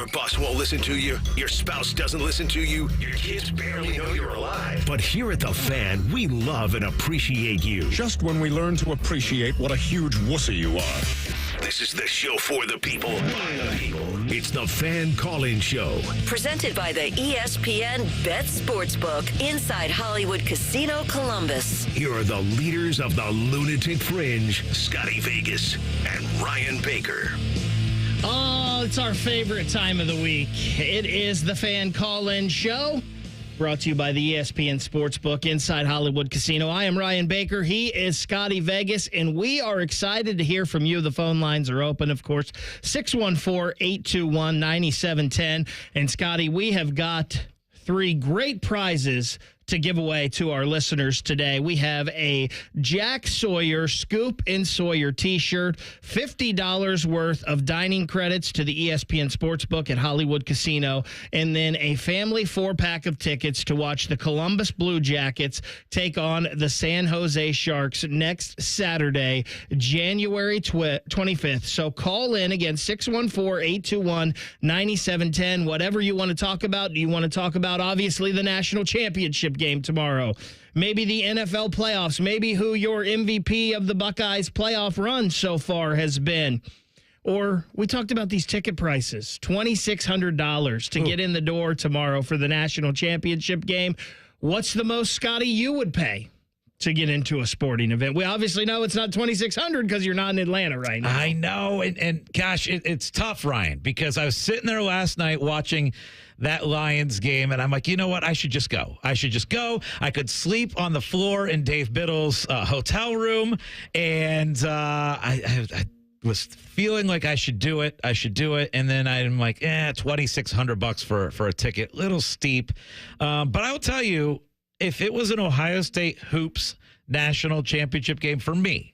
Your boss won't listen to you. Your spouse doesn't listen to you. Your kids barely know you're alive. But here at The Fan, we love and appreciate you. Just when we learn to appreciate what a huge wussy you are. This is the show for the people, by the people. It's The Fan Call-In Show. Presented by the ESPN Bet Sportsbook inside Hollywood Casino Columbus. Here are the leaders of the Lunatic Fringe, Scotty Vegas and Ryan Baker. Oh, it's our favorite time of the week. It is the Fan Call-In Show, brought to you by the ESPN Sportsbook inside Hollywood Casino. I am Ryan Baker. He is Scotty Vegas, and we are excited to hear from you. The phone lines are open, of course, 614-821-9710. And, Scotty, we have got 3 great prizes to give away to our listeners today. We have a Jack Sawyer Scoop and Sawyer t-shirt, $50 worth of dining credits to the ESPN Sportsbook at Hollywood Casino, and then a family 4-pack of tickets to watch the Columbus Blue Jackets take on the San Jose Sharks next Saturday, January 25th. So call in again, 614-821-9710. Whatever you want to talk about. Do you want to talk about, obviously, the national championship game tomorrow, maybe the NFL playoffs, maybe who your MVP of the Buckeyes playoff run so far has been? Or we talked about these ticket prices, $2,600 to get in the door tomorrow for the national championship game. What's the most, Scotty, you would pay to get into a sporting event? We obviously know it's not $2,600 because you're not in Atlanta right now. I know, and gosh, it's tough, Ryan, because I was sitting there last night watching that Lions game, and I'm like, you know what? I should just go. I could sleep on the floor in Dave Biddle's hotel room, and I was feeling like I should do it. And then I'm like, $2,600 for a ticket, little steep. But I'll tell you, if it was an Ohio State hoops national championship game for me,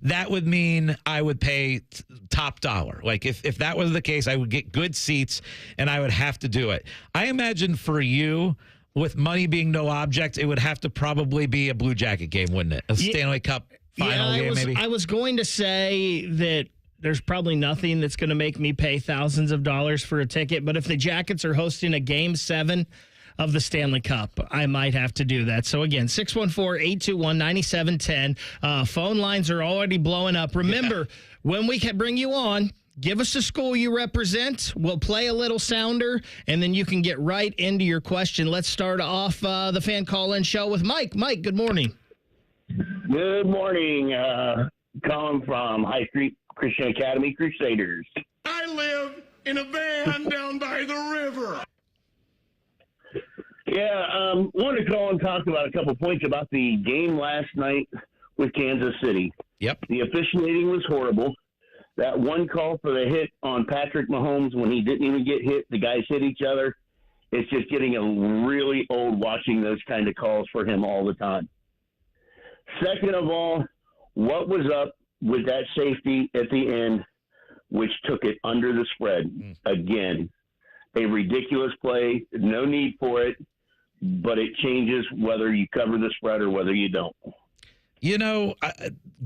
that would mean I would pay top dollar. Like if that was the case, I would get good seats and I would have to do it. I imagine for you, with money being no object, it would have to probably be a Blue Jacket game, wouldn't it? A Stanley Cup final game, maybe? I was going to say that there's probably nothing that's going to make me pay thousands of dollars for a ticket, but if the Jackets are hosting a Game 7 of the Stanley Cup, I might have to do that. So again, 614-821-9710. Phone lines are already blowing up. Remember, when we can bring you on, give us the school you represent. We'll play a little sounder, and then you can get right into your question. Let's start off the Fan Call-In Show with Mike. Mike, good morning. Good morning. Calling from High Street Christian Academy Crusaders. I live in a van down by the river. Yeah, wanted to call and talk about a couple points about the game last night with Kansas City. Yep. The officiating was horrible. That one call for the hit on Patrick Mahomes when he didn't even get hit, the guys hit each other. It's just getting really old watching those kind of calls for him all the time. Second of all, what was up with that safety at the end, which took it under the spread? Again, a ridiculous play, no need for it, but it changes whether you cover the spread or whether you don't. You know,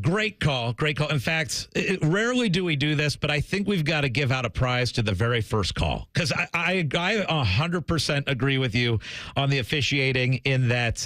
great call. In fact, rarely do we do this, but I think we've got to give out a prize to the very first call, because I 100% agree with you on the officiating in that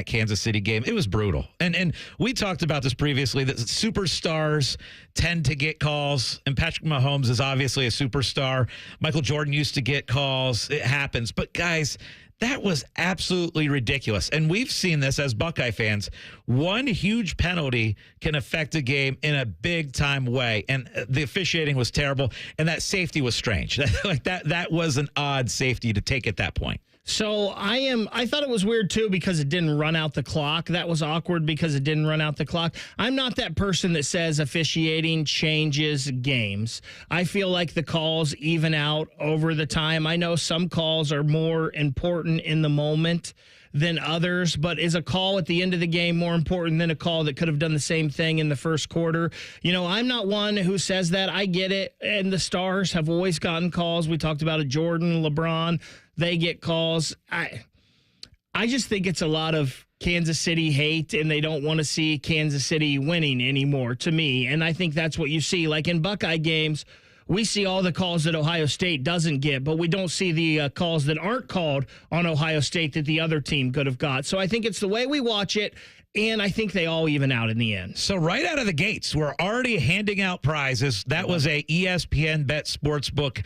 Kansas City game. It was brutal, and we talked about this previously, that superstars tend to get calls, and Patrick Mahomes is obviously a superstar. Michael Jordan used to get calls. It happens, but guys, that was absolutely ridiculous. And we've seen this as Buckeye fans. One huge penalty can affect a game in a big-time way. And the officiating was terrible, and that safety was strange. That was an odd safety to take at that point. So I thought it was weird too because it didn't run out the clock. That was awkward because it didn't run out the clock. I'm not that person that says officiating changes games. I feel like the calls even out over the time. I know some calls are more important in the moment than others, but is a call at the end of the game more important than a call that could have done the same thing in the first quarter? You know, I'm not one who says that. I get it, and the stars have always gotten calls. We talked about it, Jordan, LeBron, they get calls. I just think it's a lot of Kansas City hate, and they don't want to see Kansas City winning anymore, to me, and I think that's what you see. Like in Buckeye games, we see all the calls that Ohio State doesn't get, but we don't see the calls that aren't called on Ohio State that the other team could have got. So I think it's the way we watch it, and I think they all even out in the end. So right out of the gates, we're already handing out prizes. That was a ESPN Bet Sportsbook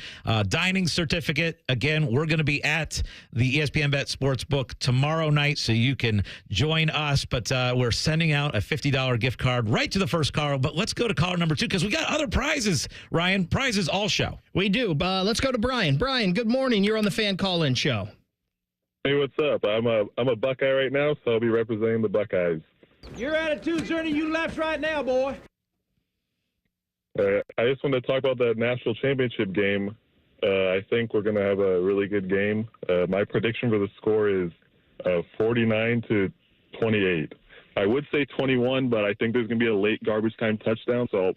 dining certificate. Again, we're going to be at the ESPN Bet Sportsbook tomorrow night, so you can join us. But we're sending out a $50 gift card right to the first caller. But let's go to caller number 2 because we got other prizes, Ryan. Prizes all show. We do. Let's go to Brian. Brian, good morning. You're on the Fan Call-In Show. Hey, what's up? I'm a Buckeye right now, so I'll be representing the Buckeyes. Your attitude's earning you laps right now, boy. I just want to talk about that national championship game. I think we're going to have a really good game. My prediction for the score is 49-28. I would say 21, but I think there's going to be a late garbage time touchdown, so I'll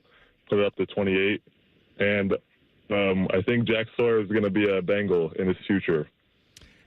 put it up to 28. And I think Jack Sawyer is going to be a Bengal in his future.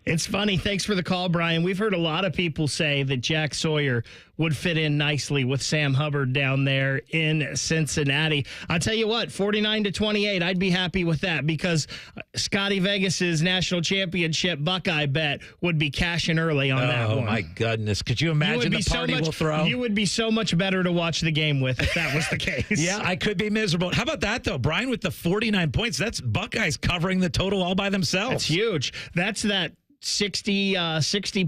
It's funny. Thanks for the call, Brian. We've heard a lot of people say that Jack Sawyer would fit in nicely with Sam Hubbard down there in Cincinnati. I'll tell you what, 49-28, I'd be happy with that because Scotty Vegas's national championship Buckeye bet would be cashing early on that one. Oh, my goodness. Could you imagine the party we'll throw? You would be so much better to watch the game with if that was the case. Yeah, I could be miserable. How about that, though? Brian with the 49 points. That's Buckeyes covering the total all by themselves. That's huge. That's that 60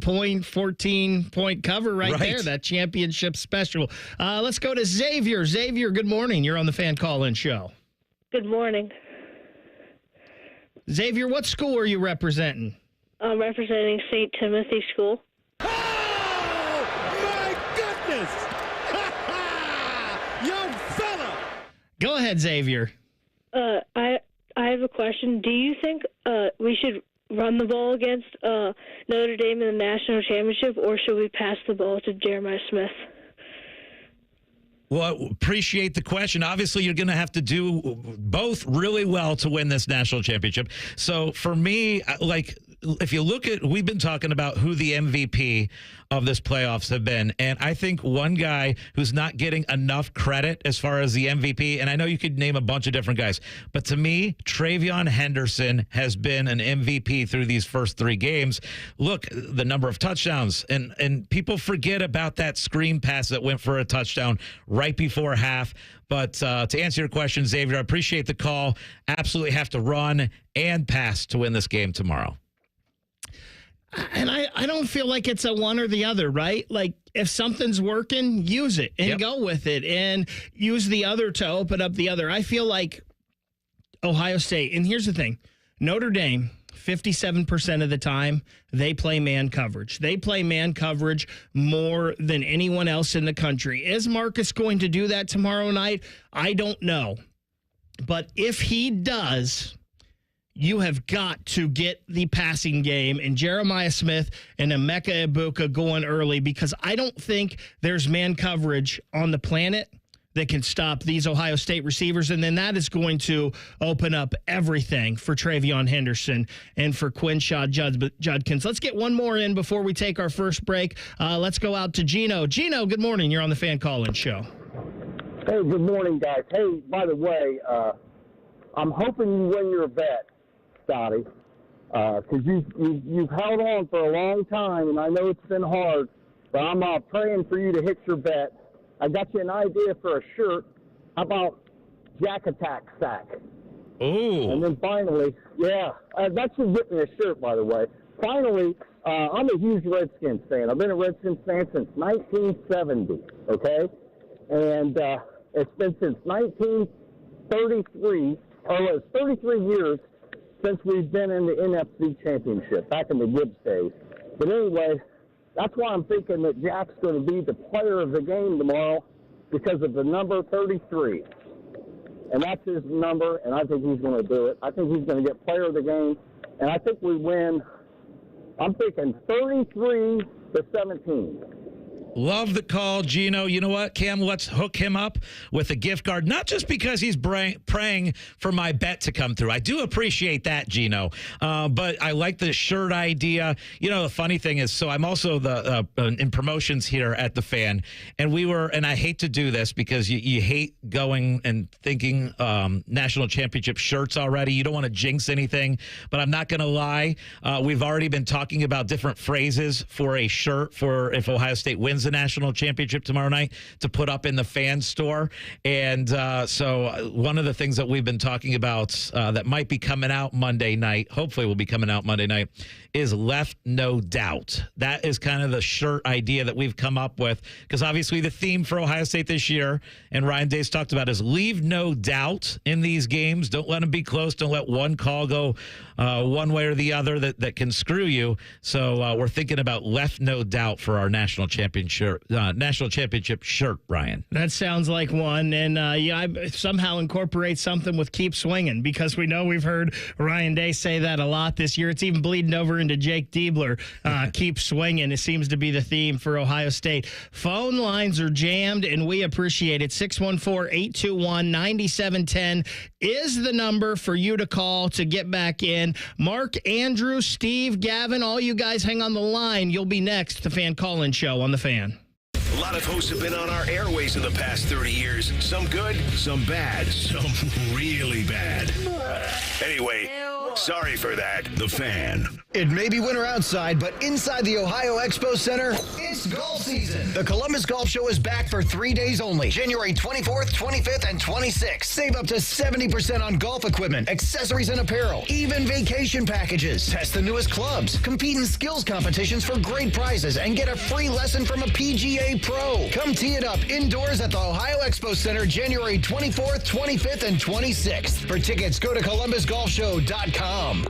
point, 14 point cover right there, that championship special. Let's go to Xavier. Xavier, good morning. You're on the Fan Call-In Show. Good morning. Xavier, what school are you representing? I'm representing St. Timothy School. Oh, my goodness! Young fella! Go ahead, Xavier. I have a question. Do you think we should run the ball against Notre Dame in the national championship, or should we pass the ball to Jeremiah Smith? Well, appreciate the question. Obviously, you're going to have to do both really well to win this national championship. So for me, if you look at, we've been talking about who the MVP of this playoffs have been. And I think one guy who's not getting enough credit as far as the MVP, and I know you could name a bunch of different guys, but to me, Travion Henderson has been an MVP through these first 3 games. Look, the number of touchdowns, and people forget about that screen pass that went for a touchdown right before half. But to answer your question, Xavier, I appreciate the call. Absolutely have to run and pass to win this game tomorrow. And I don't feel like it's a one or the other, right? Like, if something's working, use it and go with it and use the other to open up the other. I feel like Ohio State, and here's the thing, Notre Dame, 57% of the time, they play man coverage. They play man coverage more than anyone else in the country. Is Marcus going to do that tomorrow night? I don't know. But if he does, you have got to get the passing game and Jeremiah Smith and Emeka Egbuka going early, because I don't think there's man coverage on the planet that can stop these Ohio State receivers. And then that is going to open up everything for Travion Henderson and for Quinshaw Judkins. Let's get one more in before we take our first break. Let's go out to Gino. Gino, good morning. You're on the Fan Call-In Show. Hey, good morning, guys. Hey, by the way, I'm hoping you win your bet, Scotty, because you've held on for a long time, and I know it's been hard, but I'm praying for you to hit your bet. I got you an idea for a shirt. How about Jack Attack Sack? Oh. And then finally, that should get me a shirt, by the way. Finally, I'm a huge Redskins fan. I've been a Redskins fan since 1970, okay? And it's been since 1933, or it's 33 years since we've been in the NFC Championship, back in the Gibbs days. But anyway, that's why I'm thinking that Jack's going to be the player of the game tomorrow, because of the number 33. And that's his number, and I think he's going to do it. I think he's going to get player of the game, and I think we win. I'm thinking 33-17. Love the call, Gino. You know what, Cam? Let's hook him up with a gift card, not just because he's praying for my bet to come through. I do appreciate that, Gino. But I like the shirt idea. You know, the funny thing is, so I'm also in promotions here at the Fan, and I hate to do this because you hate going and thinking national championship shirts already. You don't want to jinx anything, but I'm not going to lie. We've already been talking about different phrases for a shirt for if Ohio State wins the national championship tomorrow night to put up in the Fan store. And so one of the things that we've been talking about that might be coming out Monday night, hopefully will be coming out Monday night, is Left No Doubt. That is kind of the shirt idea that we've come up with, because obviously the theme for Ohio State this year, and Ryan Day's talked about, is leave no doubt in these games. Don't let them be close. Don't let one call go one way or the other that can screw you. So we're thinking about Left No Doubt for our national championship shirt, Ryan. That sounds like one. And I somehow incorporate something with Keep Swinging, because we know we've heard Ryan Day say that a lot this year. It's even bleeding over into Jake Diebler. Keep Swinging. It seems to be the theme for Ohio State. Phone lines are jammed, and we appreciate it. 614-821-9710 is the number for you to call to get back in. Mark, Andrew, Steve, Gavin, all you guys hang on the line. You'll be next. The Fan Call-In Show on The Fan. A lot of hosts have been on our airways in the past 30 years. Some good, some bad, some really bad. Anyway, sorry for that. The Fan. It may be winter outside, but inside the Ohio Expo Center, it's golf season. The Columbus Golf Show is back for 3 days only, January 24th, 25th, and 26th. Save up to 70% on golf equipment, accessories, and apparel, even vacation packages. Test the newest clubs, compete in skills competitions for great prizes, and get a free lesson from a PGA Pro. Come tee it up indoors at the Ohio Expo Center, January 24th, 25th, and 26th. For tickets, go to columbusgolfshow.com.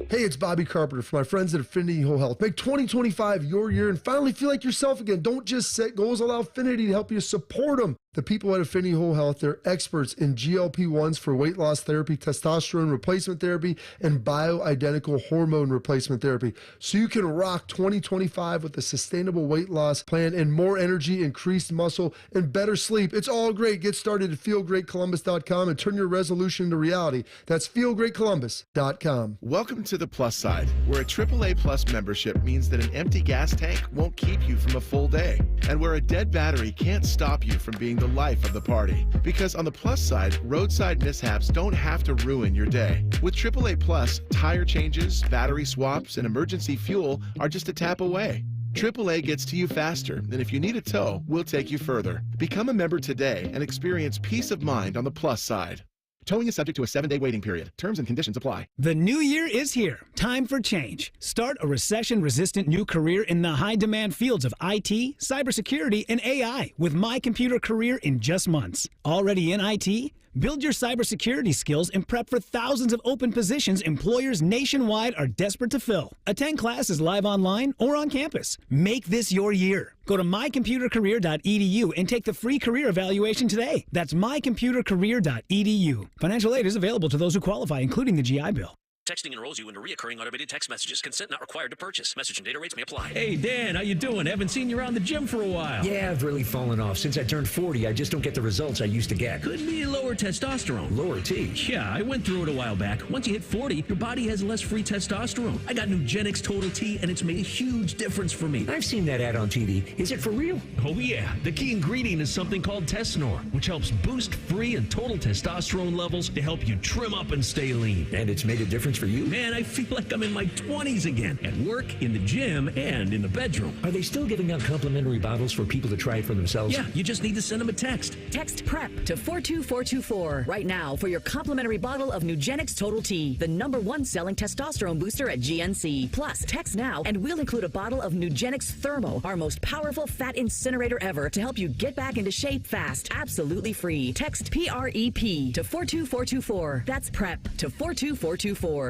Hey, it's Bobby Carpenter for my friends at Affinity Whole Health. Make 2025 your year and finally feel like yourself again. Don't just set goals, allow Affinity to help you support them. The people at Affinity Whole Health, they're experts in GLP-1s for weight loss therapy, testosterone replacement therapy, and bioidentical hormone replacement therapy. So you can rock 2025 with a sustainable weight loss plan and more energy, increased muscle, and better sleep. It's all great. Get started at feelgreatcolumbus.com and turn your resolution into reality. That's feelgreatcolumbus.com. Welcome to the plus side, where a AAA Plus membership means that an empty gas tank won't keep you from a full day, and where a dead battery can't stop you from being the life of the party. Because on the plus side, roadside mishaps don't have to ruin your day. With AAA Plus, tire changes, battery swaps, and emergency fuel are just a tap away. AAA gets to you faster, and if you need a tow, we'll take you further. Become a member today and experience peace of mind on the plus side. Towing is subject to a 7-day waiting period. Terms and conditions apply. The new year is here. Time for change. Start a recession-resistant new career in the high-demand fields of IT, cybersecurity, and AI with My Computer Career in just months. Already in IT? Build your cybersecurity skills and prep for thousands of open positions employers nationwide are desperate to fill. Attend classes live online or on campus. Make this your year. Go to mycomputercareer.edu and take the free career evaluation today. That's mycomputercareer.edu. Financial aid is available to those who qualify, including the GI Bill. Texting enrolls you into recurring automated text messages. Consent not required to purchase. Message and data rates may apply. Hey, Dan, how you doing? Haven't seen you around the gym for a while. Yeah, I've really fallen off. Since I turned 40, I just don't get the results I used to get. Could be lower testosterone. Lower T? Yeah, I went through it a while back. Once you hit 40, your body has less free testosterone. I got Nugenix Total T, and it's made a huge difference for me. I've seen that ad on TV. Is it for real? Oh, yeah. The key ingredient is something called Tesnor, which helps boost free and total testosterone levels to help you trim up and stay lean. And it's made a difference for you? Man, I feel like I'm in my 20s again, at work, in the gym, and in the bedroom. Are they still giving out complimentary bottles for people to try it for themselves? Yeah, you just need to send them a text. Text PREP to 42424 right now for your complimentary bottle of Nugenix Total T, the #1 selling testosterone booster at GNC. Plus, text now and we'll include a bottle of Nugenix Thermo, our most powerful fat incinerator ever, to help you get back into shape fast, absolutely free. Text PREP to 42424. That's PREP to 42424.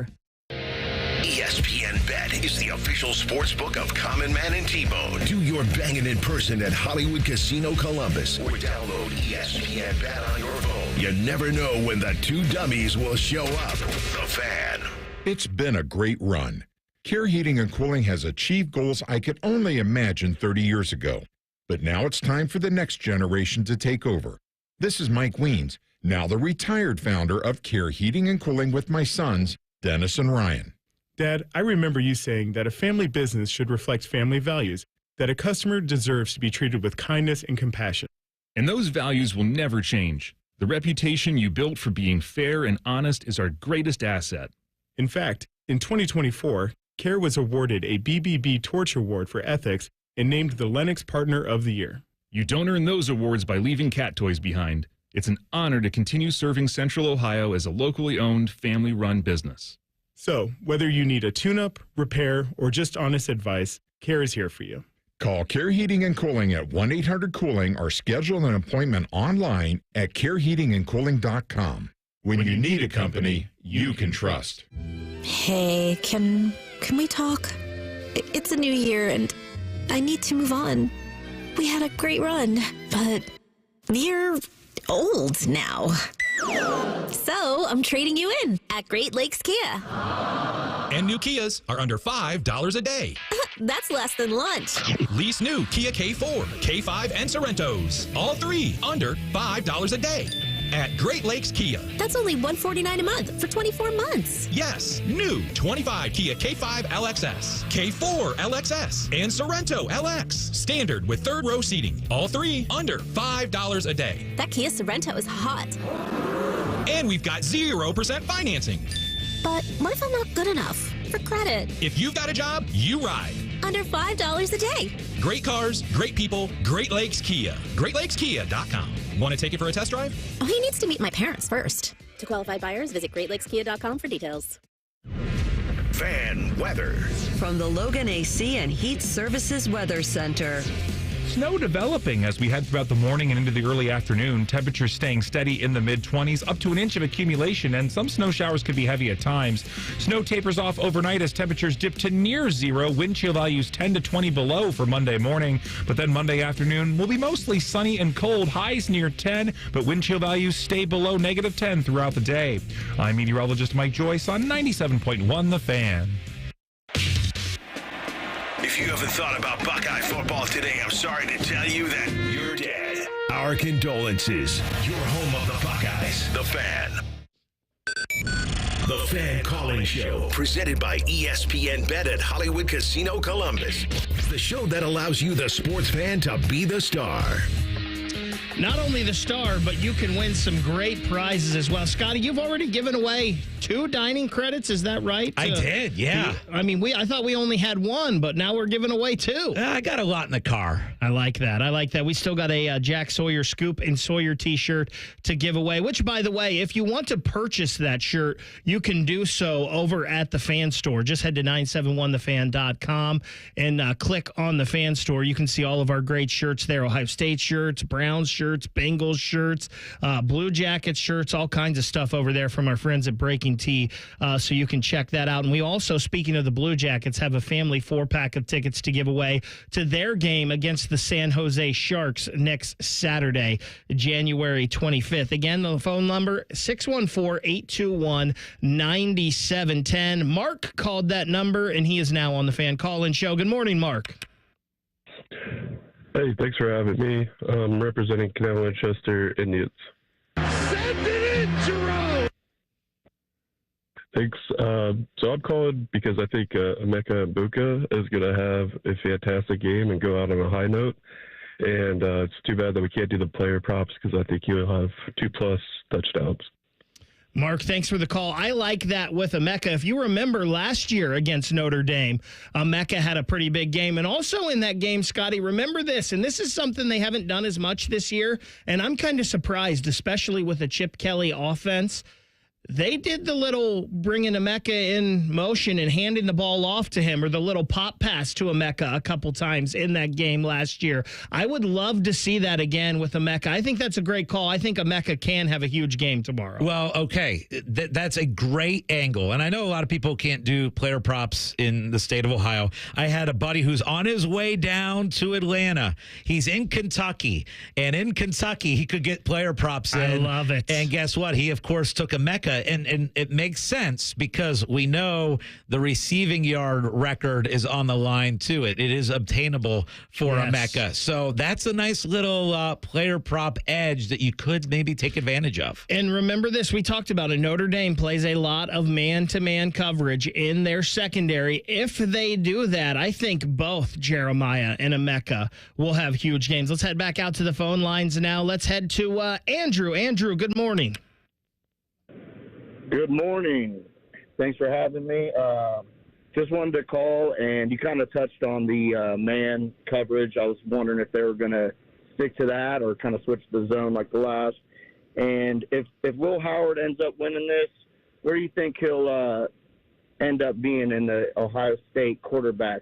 ESPN Bet is the official sports book of Common Man and T-Bone. Do your banging in person at Hollywood Casino Columbus or download ESPN Bet on your phone. You never know when the two dummies will show up. The Fan. It's been a great run. Care Heating and Cooling has achieved goals I could only imagine 30 years ago. But now it's time for the next generation to take over. This is Mike Weens, now the retired founder of Care Heating and Cooling with my sons, Dennis and Ryan. Dad, I remember you saying that a family business should reflect family values, that a customer deserves to be treated with kindness and compassion. And those values will never change. The reputation you built for being fair and honest is our greatest asset. In fact, in 2024, Care was awarded a BBB Torch Award for ethics and named the Lennox Partner of the Year. You don't earn those awards by leaving cat toys behind. It's an honor to continue serving Central Ohio as a locally owned, family-run business. So, whether you need a tune-up, repair, or just honest advice, Care is here for you. Call Care Heating and Cooling at 1-800-COOLING or schedule an appointment online at careheatingandcooling.com. When you need a company you can trust. Hey, can we talk? It's a new year and I need to move on. We had a great run, but you're old now. So I'm trading you in at Great Lakes Kia. And new Kias are under $5 a day. That's less than lunch. Lease new Kia K4, K5, and Sorrentos. All three under $5 a day at Great Lakes Kia. That's only $149 a month for 24 months. Yes, new 25 Kia K5 LXS, K4 LXS, and Sorrento LX. Standard with third row seating. All three under $5 a day. That Kia Sorrento is hot. And we've got 0% financing. But what if I'm not good enough for credit? If you've got a job, you ride. Under $5 a day. Great cars, great people, Great Lakes Kia. GreatLakesKia.com. Want to take it for a test drive? Oh, he needs to meet my parents first. To qualified buyers, visit GreatLakesKia.com for details. Fan weather. From the Logan AC and Heat Services Weather Center. Snow developing as we head throughout the morning and into the early afternoon. Temperatures staying steady in the mid-20s, up to an inch of accumulation, and some snow showers could be heavy at times. Snow tapers off overnight as temperatures dip to near zero. Wind chill values 10 to 20 below for Monday morning. But then Monday afternoon will be mostly sunny and cold. Highs near 10, but wind chill values stay below -10 throughout the day. I'm meteorologist Mike Joyce on 97.1 The Fan. If you haven't thought about Buckeye football today, I'm sorry to tell you that you're dead. Our condolences. Your home of the Buckeyes, The Fan. The Fan Calling Show, presented by ESPN Bet at Hollywood Casino Columbus. The show that allows you, the sports fan, to be the star. Not only the star, but you can win some great prizes as well. Scotty, you've already given away 2 dining credits. Is that right? I did, yeah. I thought we only had 1, but now we're giving away 2. I got a lot in the car. I like that. We still got a Jack Sawyer Scoop and Sawyer t-shirt to give away, which, by the way, if you want to purchase that shirt, you can do so over at the Fan Store. Just head to 971thefan.com and click on the Fan Store. You can see all of our great shirts there. Ohio State shirts, Browns shirts, Bengals shirts, Blue Jackets shirts, all kinds of stuff over there from our friends at Breaking Tea. So you can check that out. And we also, speaking of the Blue Jackets, have a family 4-pack of tickets to give away to their game against the San Jose Sharks next Saturday, January 25th. Again, the phone number, 614-821-9710. Mark called that number, and he is now on the Fan Call-In Show. Good morning, Mark. Hey, thanks for having me. I'm representing Canal Winchester Indians. Send it in, Jerome! Thanks. So I'm calling because I think Emeka Mbuka is going to have a fantastic game and go out on a high note. And it's too bad that we can't do the player props because I think he'll have 2+ touchdowns. Mark, thanks for the call. I like that with Emeka. If you remember last year against Notre Dame, Emeka had a pretty big game. And also in that game, Scotty, remember this, and this is something they haven't done as much this year, and I'm kind of surprised, especially with the Chip Kelly offense. They did the little bringing Emeka in motion and handing the ball off to him, or the little pop pass to Emeka a couple times in that game last year. I would love to see that again with Emeka. I think that's a great call. I think Emeka can have a huge game tomorrow. Well, okay, that's a great angle. And I know a lot of people can't do player props in the state of Ohio. I had a buddy who's on his way down to Atlanta. He's in Kentucky. And in Kentucky, he could get player props in. I love it. And guess what? He, of course, took Emeka Emeka, and it makes sense because we know the receiving yard record is on the line too. It is obtainable for Emeka. So that's a nice little player prop edge that you could maybe take advantage of. And remember this, we talked about it. Notre Dame plays a lot of man-to-man coverage in their secondary. If they do that, I think both Jeremiah and Emeka will have huge games. Let's head back out to the phone lines now. Let's head to Andrew. Andrew, good morning. Good morning. Thanks for having me. Just wanted to call, and you kind of touched on the man coverage. I was wondering if they were going to stick to that or kind of switch to the zone like the last. And if Will Howard ends up winning this, where do you think he'll end up being in the Ohio State quarterback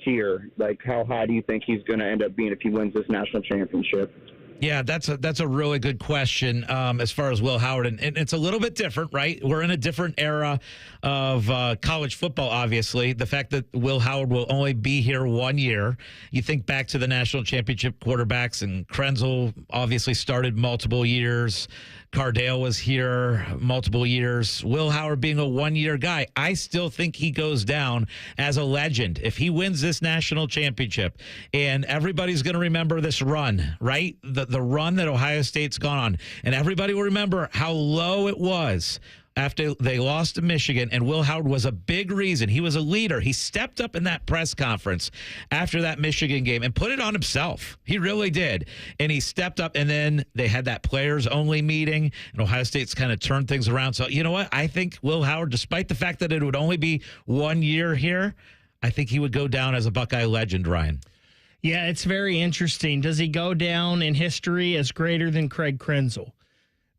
tier? Like, how high do you think he's going to end up being if he wins this national championship? Yeah, that's a really good question as far as Will Howard. And it's a little bit different, right? We're in a different era of college football, obviously. The fact that Will Howard will only be here 1 year. You think back to the national championship quarterbacks, and Krenzel obviously started multiple years. Cardale was here multiple years. Will Howard being a 1-year guy, I still think he goes down as a legend if he wins this national championship. And everybody's going to remember this run, right? The run that Ohio State's gone on. And everybody will remember how low it was after they lost to Michigan, and Will Howard was a big reason. He was a leader. He stepped up in that press conference after that Michigan game and put it on himself. He really did. And he stepped up, and then they had that players-only meeting, and Ohio State's kind of turned things around. So, you know what? I think Will Howard, despite the fact that it would only be 1 year here, I think he would go down as a Buckeye legend, Ryan. Yeah, it's very interesting. Does he go down in history as greater than Craig Krenzel?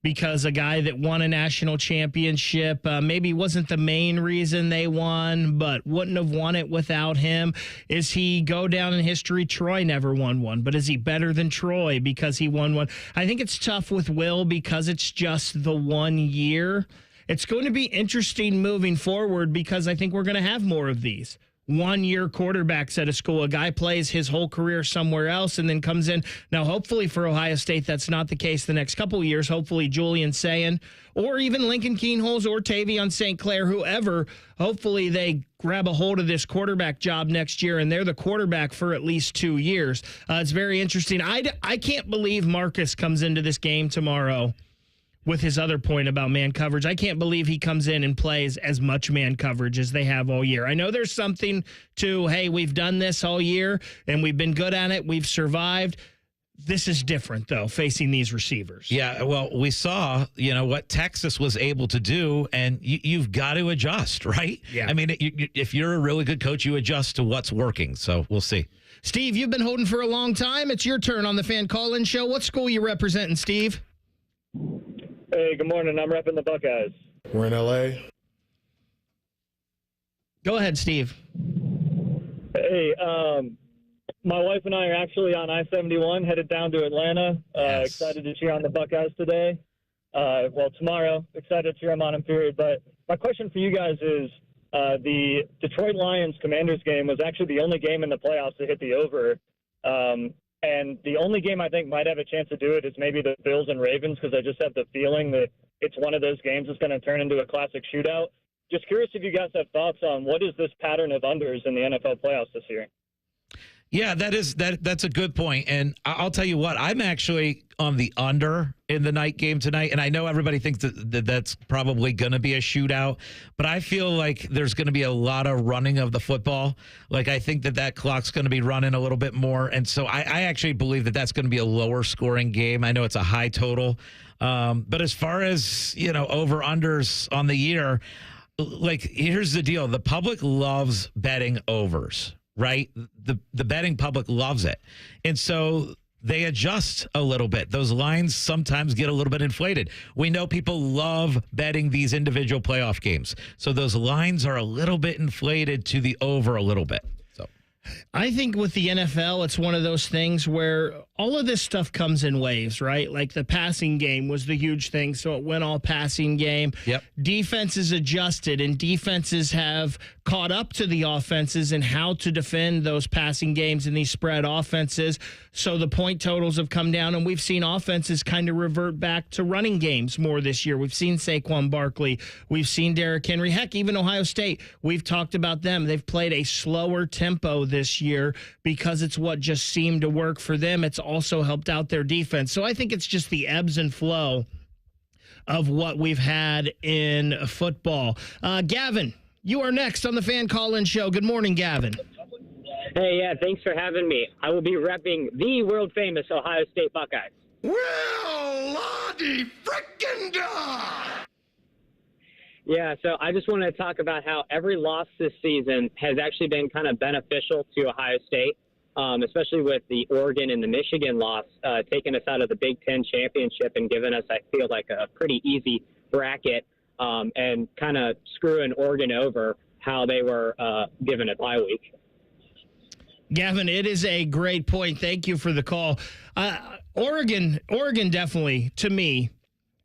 Because a guy that won a national championship maybe wasn't the main reason they won, but wouldn't have won it without him. Is he go down in history? Troy never won one, but is he better than Troy because he won one? I think it's tough with Will because it's just the 1 year. It's going to be interesting moving forward because I think we're going to have more of these. 1-year quarterbacks at a school. A guy plays his whole career somewhere else and then comes in. Now, hopefully for Ohio State, that's not the case the next couple of years. Hopefully Julian Sayin or even Lincoln Keenholz or Tavion St. Clair, whoever, hopefully they grab a hold of this quarterback job next year and they're the quarterback for at least 2 years. It's very interesting. I can't believe Marcus comes into this game tomorrow with his other point about man coverage. I can't believe he comes in and plays as much man coverage as they have all year. I know there's something to, hey, we've done this all year and we've been good at it. We've survived. This is different, though, facing these receivers. Yeah, well, we saw, what Texas was able to do, and you've got to adjust, right? Yeah. I mean, if you're a really good coach, you adjust to what's working. So we'll see. Steve, you've been holding for a long time. It's your turn on the Fan Call-In Show. What school you representing, Steve? Hey, good morning. I'm repping the Buckeyes. We're in L.A. Go ahead, Steve. Hey, my wife and I are actually on I-71 headed down to Atlanta. Yes. Excited to cheer on the Buckeyes today. Tomorrow, excited to cheer them on in period. But my question for you guys is, the Detroit Lions-Commanders game was actually the only game in the playoffs to hit the over. And the only game I think might have a chance to do it is maybe the Bills and Ravens, because I just have the feeling that it's one of those games that's going to turn into a classic shootout. Just curious if you guys have thoughts on what is this pattern of unders in the NFL playoffs this year? Yeah, that's a good point. And I'll tell you what, I'm actually on the under in the night game tonight. And I know everybody thinks that's probably going to be a shootout, but I feel like there's going to be a lot of running of the football. Like, I think that clock's going to be running a little bit more. And so I actually believe that that's going to be a lower scoring game. I know it's a high total. But as far as, over unders on the year, like, here's the deal. The public loves betting overs. Right? The betting public loves it. And so they adjust a little bit. Those lines sometimes get a little bit inflated. We know people love betting these individual playoff games. So those lines are a little bit inflated to the over a little bit. So I think with the NFL, it's one of those things where all of this stuff comes in waves, right? Like the passing game was the huge thing, so it went all passing game. Yep. Defenses adjusted, and defenses have caught up to the offenses and how to defend those passing games and these spread offenses. So the point totals have come down, and we've seen offenses kind of revert back to running games more this year. We've seen Saquon Barkley. We've seen Derrick Henry. Heck, even Ohio State. We've talked about them. They've played a slower tempo this year because it's what just seemed to work for them. It's also helped out their defense. So I think it's just the ebbs and flow of what we've had in football. Gavin, you are next on the Fan Call-In Show. Good morning, Gavin. Hey, yeah, thanks for having me. I will be repping the world-famous Ohio State Buckeyes. Well, Lottie frickin' da! Yeah, so I just wanted to talk about how every loss this season has actually been kind of beneficial to Ohio State, especially with the Oregon and the Michigan loss, taking us out of the Big Ten championship and giving us, I feel like, a pretty easy bracket and kind of screwing Oregon over how they were given a bye week. Gavin, it is a great point. Thank you for the call. Oregon definitely, to me,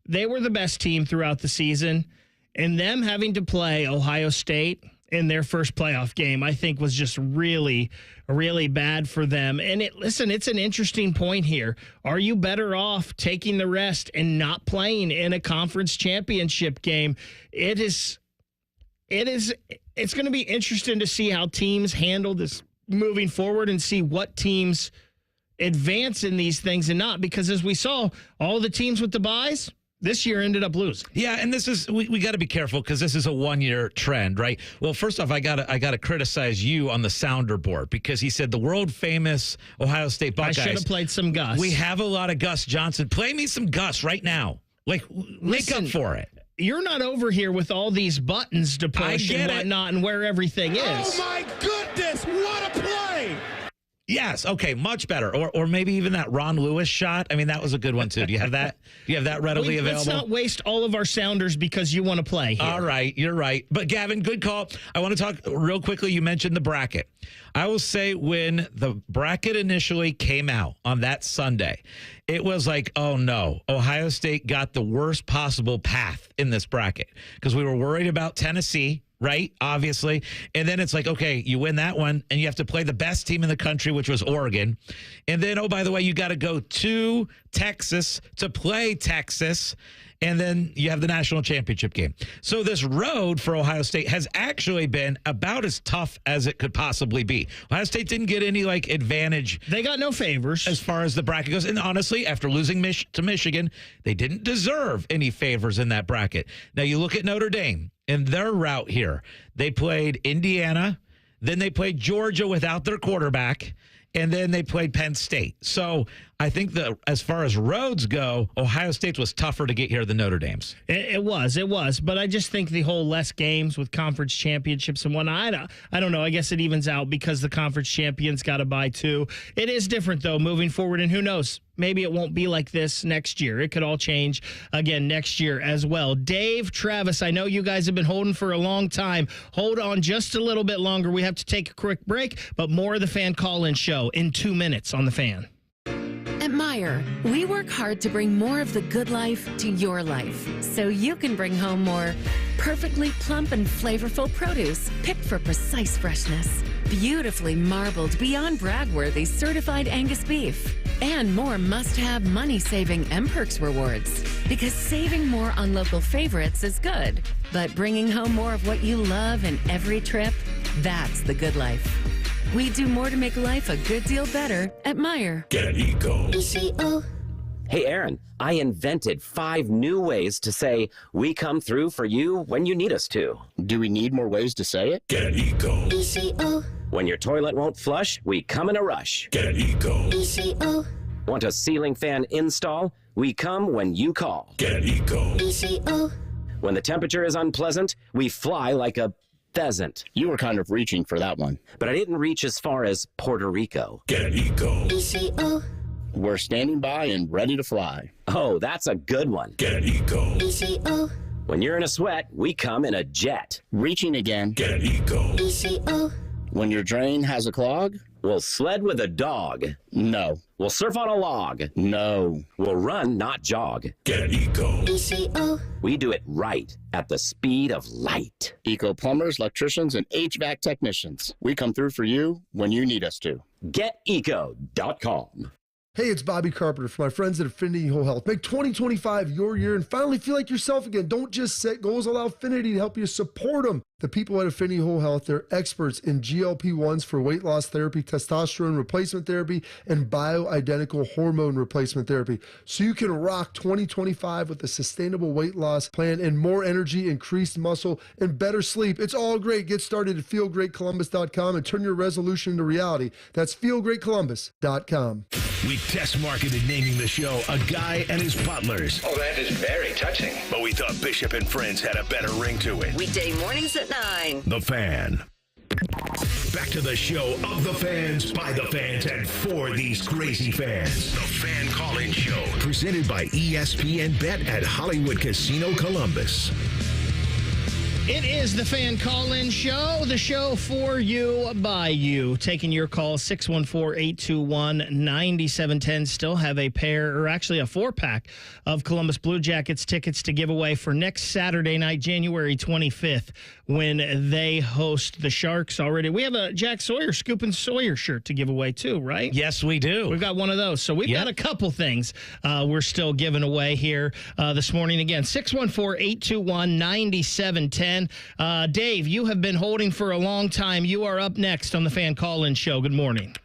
they were the best team throughout the season. And them having to play Ohio State in their first playoff game, I think was just really, really bad for them. And it's an interesting point here. Are you better off taking the rest and not playing in a conference championship game? It's going to be interesting to see how teams handle this moving forward and see what teams advance in these things and not, because as we saw, all the teams with the byes this year ended up losing. Yeah, and this is we got to be careful because this is a 1-year trend, right? Well, first off, I gotta criticize you on the sounder board because he said the world famous Ohio State Buckeyes. I should have played some Gus. We have a lot of Gus Johnson. Play me some Gus right now. Like, make up for it. You're not over here with all these buttons to push and whatnot and where everything is. Oh my goodness, what a play! Yes. Okay. Much better. Or maybe even that Ron Lewis shot. I mean, that was a good one too. Do you have that? Do you have that readily available? Let's not waste all of our sounders because you want to play here. All right. You're right. But Gavin, good call. I want to talk real quickly. You mentioned the bracket. I will say when the bracket initially came out on that Sunday, it was like, oh no, Ohio State got the worst possible path in this bracket because we were worried about Tennessee. Right, obviously. And then it's like, okay, you win that one, and you have to play the best team in the country, which was Oregon. And then, oh, by the way, you got to go to Texas to play Texas. And then you have the national championship game. So this road for Ohio State has actually been about as tough as it could possibly be. Ohio State didn't get any, advantage. They got no favors. As far as the bracket goes. And honestly, after losing to Michigan, they didn't deserve any favors in that bracket. Now, you look at Notre Dame and their route here. They played Indiana. Then they played Georgia without their quarterback. And then they played Penn State. So I think that as far as roads go, Ohio State was tougher to get here than Notre Dame's. It was. But I just think the whole less games with conference championships and whatnot, I don't know. I guess it evens out because the conference champions got to bye too. It is different, though, moving forward. And who knows? Maybe it won't be like this next year. It could all change again next year as well. Dave, Travis, I know you guys have been holding for a long time. Hold on just a little bit longer. We have to take a quick break, but more of the Fan Call-In Show in 2 minutes on The Fan. At Meijer, we work hard to bring more of the good life to your life so you can bring home more perfectly plump and flavorful produce picked for precise freshness, beautifully marbled beyond brag-worthy certified Angus beef, and more must-have money-saving M-Perks rewards. Because saving more on local favorites is good, but bringing home more of what you love in every trip, that's the good life. We do more to make life a good deal better at Meijer. Get Eco. ECO. Hey, Aaron, I invented 5 new ways to say, we come through for you when you need us to. Do we need more ways to say it? Get Eco. ECO. When your toilet won't flush, we come in a rush. Get Eco. ECO. Want a ceiling fan install? We come when you call. Get Eco. ECO. When the temperature is unpleasant, we fly like a pheasant. You were kind of reaching for that one. But I didn't reach as far as Puerto Rico. Get Eco. ECO. We're standing by and ready to fly. Oh, that's a good one. Get Eco. ECO. When you're in a sweat, we come in a jet. Reaching again. Get Eco. ECO. When your drain has a clog? We'll sled with a dog. No. We'll surf on a log. No. We'll run, not jog. Get Eco. ECO. We do it right at the speed of light. Eco plumbers, electricians, and HVAC technicians. We come through for you when you need us to. GetEco.com. Hey, it's Bobby Carpenter for my friends at Affinity Whole Health. Make 2025 your year and finally feel like yourself again. Don't just set goals, allow Affinity to help you support them. The people at Affinity Whole Health, they're experts in GLP-1s for weight loss therapy, testosterone replacement therapy, and bioidentical hormone replacement therapy. So you can rock 2025 with a sustainable weight loss plan and more energy, increased muscle, and better sleep. It's all great. Get started at feelgreatcolumbus.com and turn your resolution into reality. That's feelgreatcolumbus.com. We test marketed naming the show A Guy and His Butlers. Oh, that is very touching. But we thought Bishop and Friends had a better ring to it. Weekday mornings at 9. The Fan. Back to the show of the fans, by the fans, and for these crazy fans. The Fan Call-In Show, presented by ESPN Bet at Hollywood Casino Columbus. It is the Fan Call-In Show, the show for you, by you. Taking your call, 614-821-9710. Still have a pair, or actually a 4-pack of Columbus Blue Jackets tickets to give away for next Saturday night, January 25th, when they host the Sharks already. We have a Jack Sawyer, Scoop and Sawyer shirt to give away too, right? Yes, we do. We've got one of those. So we've got a couple things we're still giving away here this morning. Again, 614-821-9710. Dave, you have been holding for a long time. You are up next on the Fan Call-In Show. Good morning.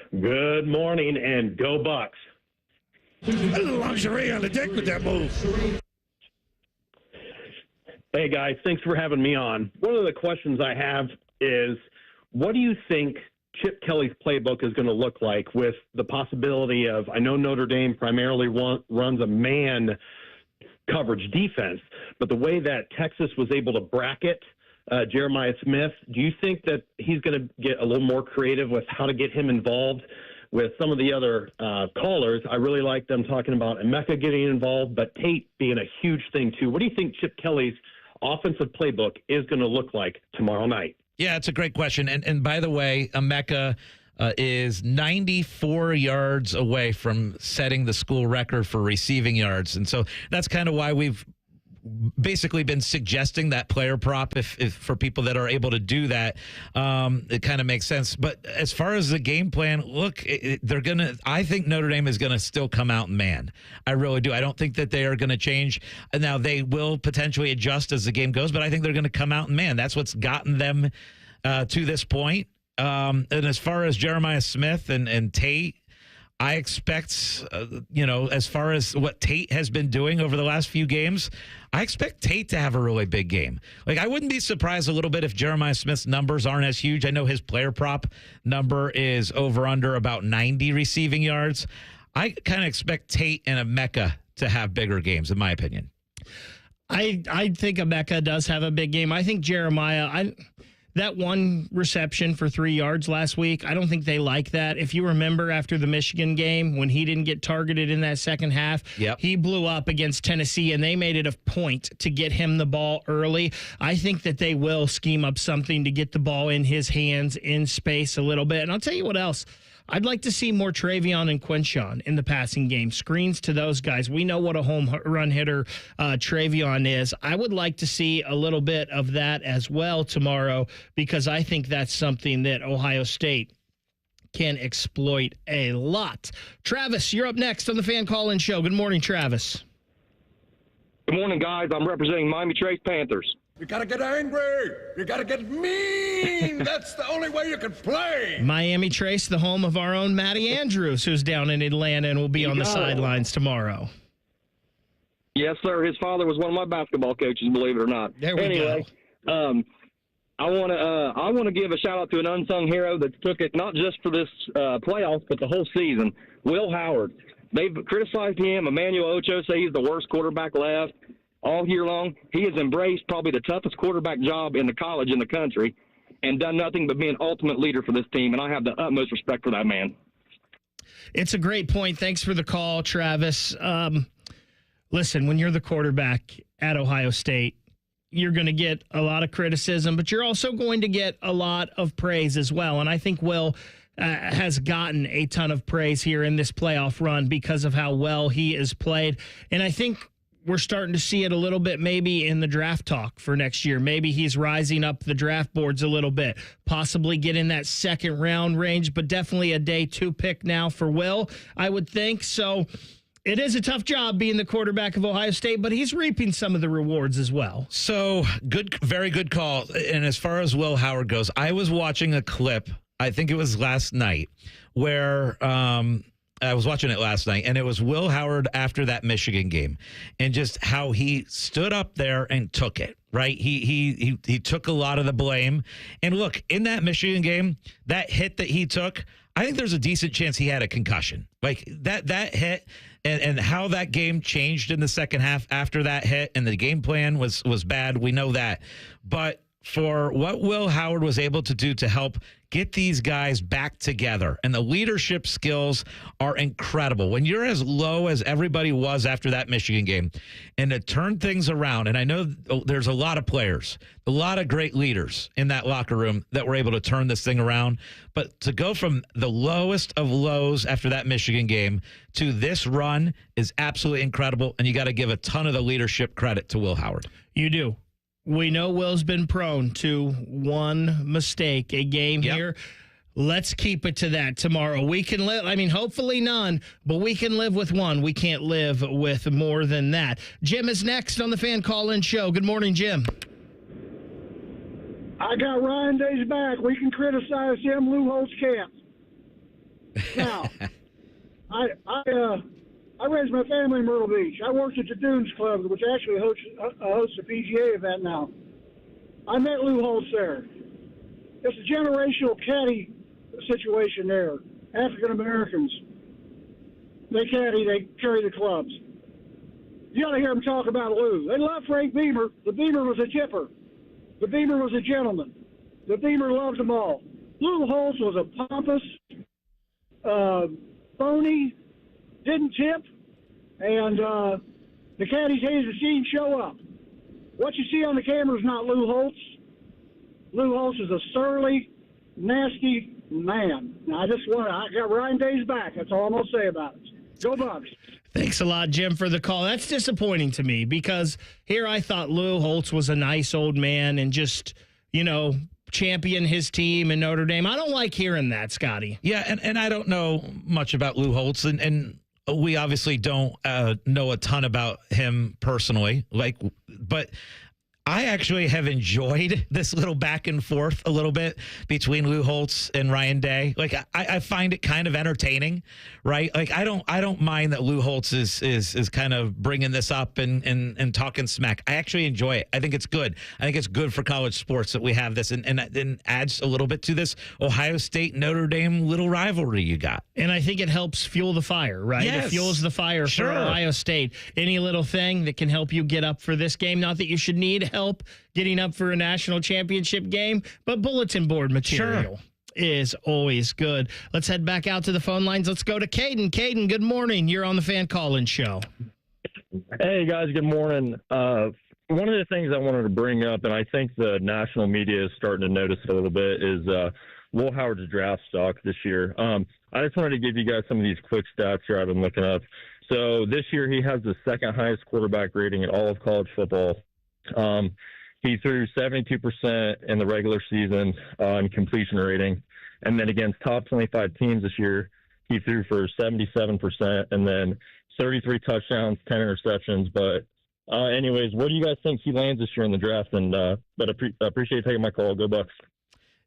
Good morning, and go Bucks. Lingerie on the deck with that move. Hey, guys, thanks for having me on. One of the questions I have is, what do you think Chip Kelly's playbook is going to look like with the possibility of, I know Notre Dame primarily runs a man coverage defense, but the way that Texas was able to bracket Jeremiah Smith, do you think that he's going to get a little more creative with how to get him involved with some of the other callers? I really like them talking about Emeka getting involved, but Tate being a huge thing too. What do you think Chip Kelly's offensive playbook is going to look like tomorrow night? Yeah, it's a great question. And by the way, Emeka is 94 yards away from setting the school record for receiving yards. And so that's kind of why we've basically been suggesting that player prop if for people that are able to do that. It kind of makes sense. But as far as the game plan, look, I think Notre Dame is going to still come out man. I really do. I don't think that they are going to change. Now, they will potentially adjust as the game goes, but I think they're going to come out man. That's what's gotten them to this point. And as far as Jeremiah Smith and Tate, I expect, as far as what Tate has been doing over the last few games, I expect Tate to have a really big game. Like, I wouldn't be surprised a little bit if Jeremiah Smith's numbers aren't as huge. I know his player prop number is over under about 90 receiving yards. I kind of expect Tate and Emeka to have bigger games, in my opinion. I think Emeka does have a big game. I think Jeremiah, that one reception for 3 yards last week, I don't think they like that. If you remember after the Michigan game, when he didn't get targeted in that second half, he blew up against Tennessee, and they made it a point to get him the ball early. I think that they will scheme up something to get the ball in his hands in space a little bit. And I'll tell you what else. I'd like to see more Travion and Quinshon in the passing game. Screens to those guys. We know what a home run hitter Travion is. I would like to see a little bit of that as well tomorrow, because I think that's something that Ohio State can exploit a lot. Travis, you're up next on the Fan Call-In Show. Good morning, Travis. Good morning, guys. I'm representing Miami Trace Panthers. You got to get angry. You got to get mean. That's the only way you can play. Miami Trace, the home of our own Matty Andrews, who's down in Atlanta and will be on the sidelines tomorrow. Yes, sir. His father was one of my basketball coaches, believe it or not. There we go. I want to give a shout out to an unsung hero that took it not just for this playoffs, but the whole season. Will Howard. They've criticized him. Emmanuel Ocho say he's the worst quarterback left. All year long, he has embraced probably the toughest quarterback job in the college in the country and done nothing but be an ultimate leader for this team, and I have the utmost respect for that man. It's a great point. Thanks for the call, Travis. Listen, when you're the quarterback at Ohio State, you're going to get a lot of criticism, but you're also going to get a lot of praise as well. And I think Will has gotten a ton of praise here in this playoff run because of how well he has played. And I think we're starting to see it a little bit maybe in the draft talk for next year. Maybe he's rising up the draft boards a little bit, possibly get in that second round range, but definitely a day 2 pick now for Will, I would think. So it is a tough job being the quarterback of Ohio State, but he's reaping some of the rewards as well. So good, very good call. And as far as Will Howard goes, I was watching a clip, I think it was last night, where I was watching it last night, and it was Will Howard after that Michigan game, and just how he stood up there and took it. Right, he took a lot of the blame. And look, in that Michigan game, that hit that he took, I think there's a decent chance he had a concussion. Like that hit and how that game changed in the second half after that hit, and the game plan was bad. We know that. But for what Will Howard was able to do to help get these guys back together, and the leadership skills are incredible. When you're as low as everybody was after that Michigan game, and to turn things around, and I know there's a lot of players, a lot of great leaders in that locker room that were able to turn this thing around, but to go from the lowest of lows after that Michigan game to this run is absolutely incredible, and you got to give a ton of the leadership credit to Will Howard. You do. We know Will's been prone to one mistake a game here. Let's keep it to that tomorrow. We can live, I mean, hopefully none, but we can live with one. We can't live with more than that. Jim is next on the Fan Call-In Show. Good morning, Jim. I got Ryan Day's back. We can criticize him. Lou Holtz can't. Now, I raised my family in Myrtle Beach. I worked at the Dunes Club, which actually hosts a PGA event now. I met Lou Holtz there. It's a generational caddy situation there. African Americans. They caddy, they carry the clubs. You ought to hear them talk about Lou. They love Frank Beamer. The Beamer was a tipper. The Beamer was a gentleman. The Beamer loved them all. Lou Holtz was a pompous, phony, didn't tip, and the caddies hated to see him show up. What you see on the camera is not Lou Holtz. Lou Holtz is a surly, nasty man. Now, I got Ryan Day's back. That's all I'm going to say about it. Go Bucks. Thanks a lot, Jim, for the call. That's disappointing to me because here I thought Lou Holtz was a nice old man and just, champion his team in Notre Dame. I don't like hearing that, Scotty. Yeah, and I don't know much about Lou Holtz, and we obviously don't know a ton about him personally. But I actually have enjoyed this little back and forth a little bit between Lou Holtz and Ryan Day. Like I find it kind of entertaining, right? Like I don't mind that Lou Holtz is kind of bringing this up and talking smack. I actually enjoy it. I think it's good. I think it's good for college sports that we have this, and then adds a little bit to this Ohio State Notre Dame little rivalry you got. And I think it helps fuel the fire, right? Yes. It fuels the fire for Ohio State. Any little thing that can help you get up for this game. Not that you should need help getting up for a national championship game, but bulletin board material is always good. Let's head back out to the phone lines. Let's go to Caden. Caden, good morning. You're on the Fan Call-In Show. Hey, guys, good morning. One of the things I wanted to bring up, and I think the national media is starting to notice a little bit, is Will Howard's draft stock this year. I just wanted to give you guys some of these quick stats here I've been looking up. So this year he has the second highest quarterback rating in all of college football. He threw 72% in the regular season in completion rating. And then against top 25 teams this year, he threw for 77% and then 33 touchdowns, 10 interceptions. But anyways, what do you guys think he lands this year in the draft? And but I appreciate you taking my call. Go Bucks.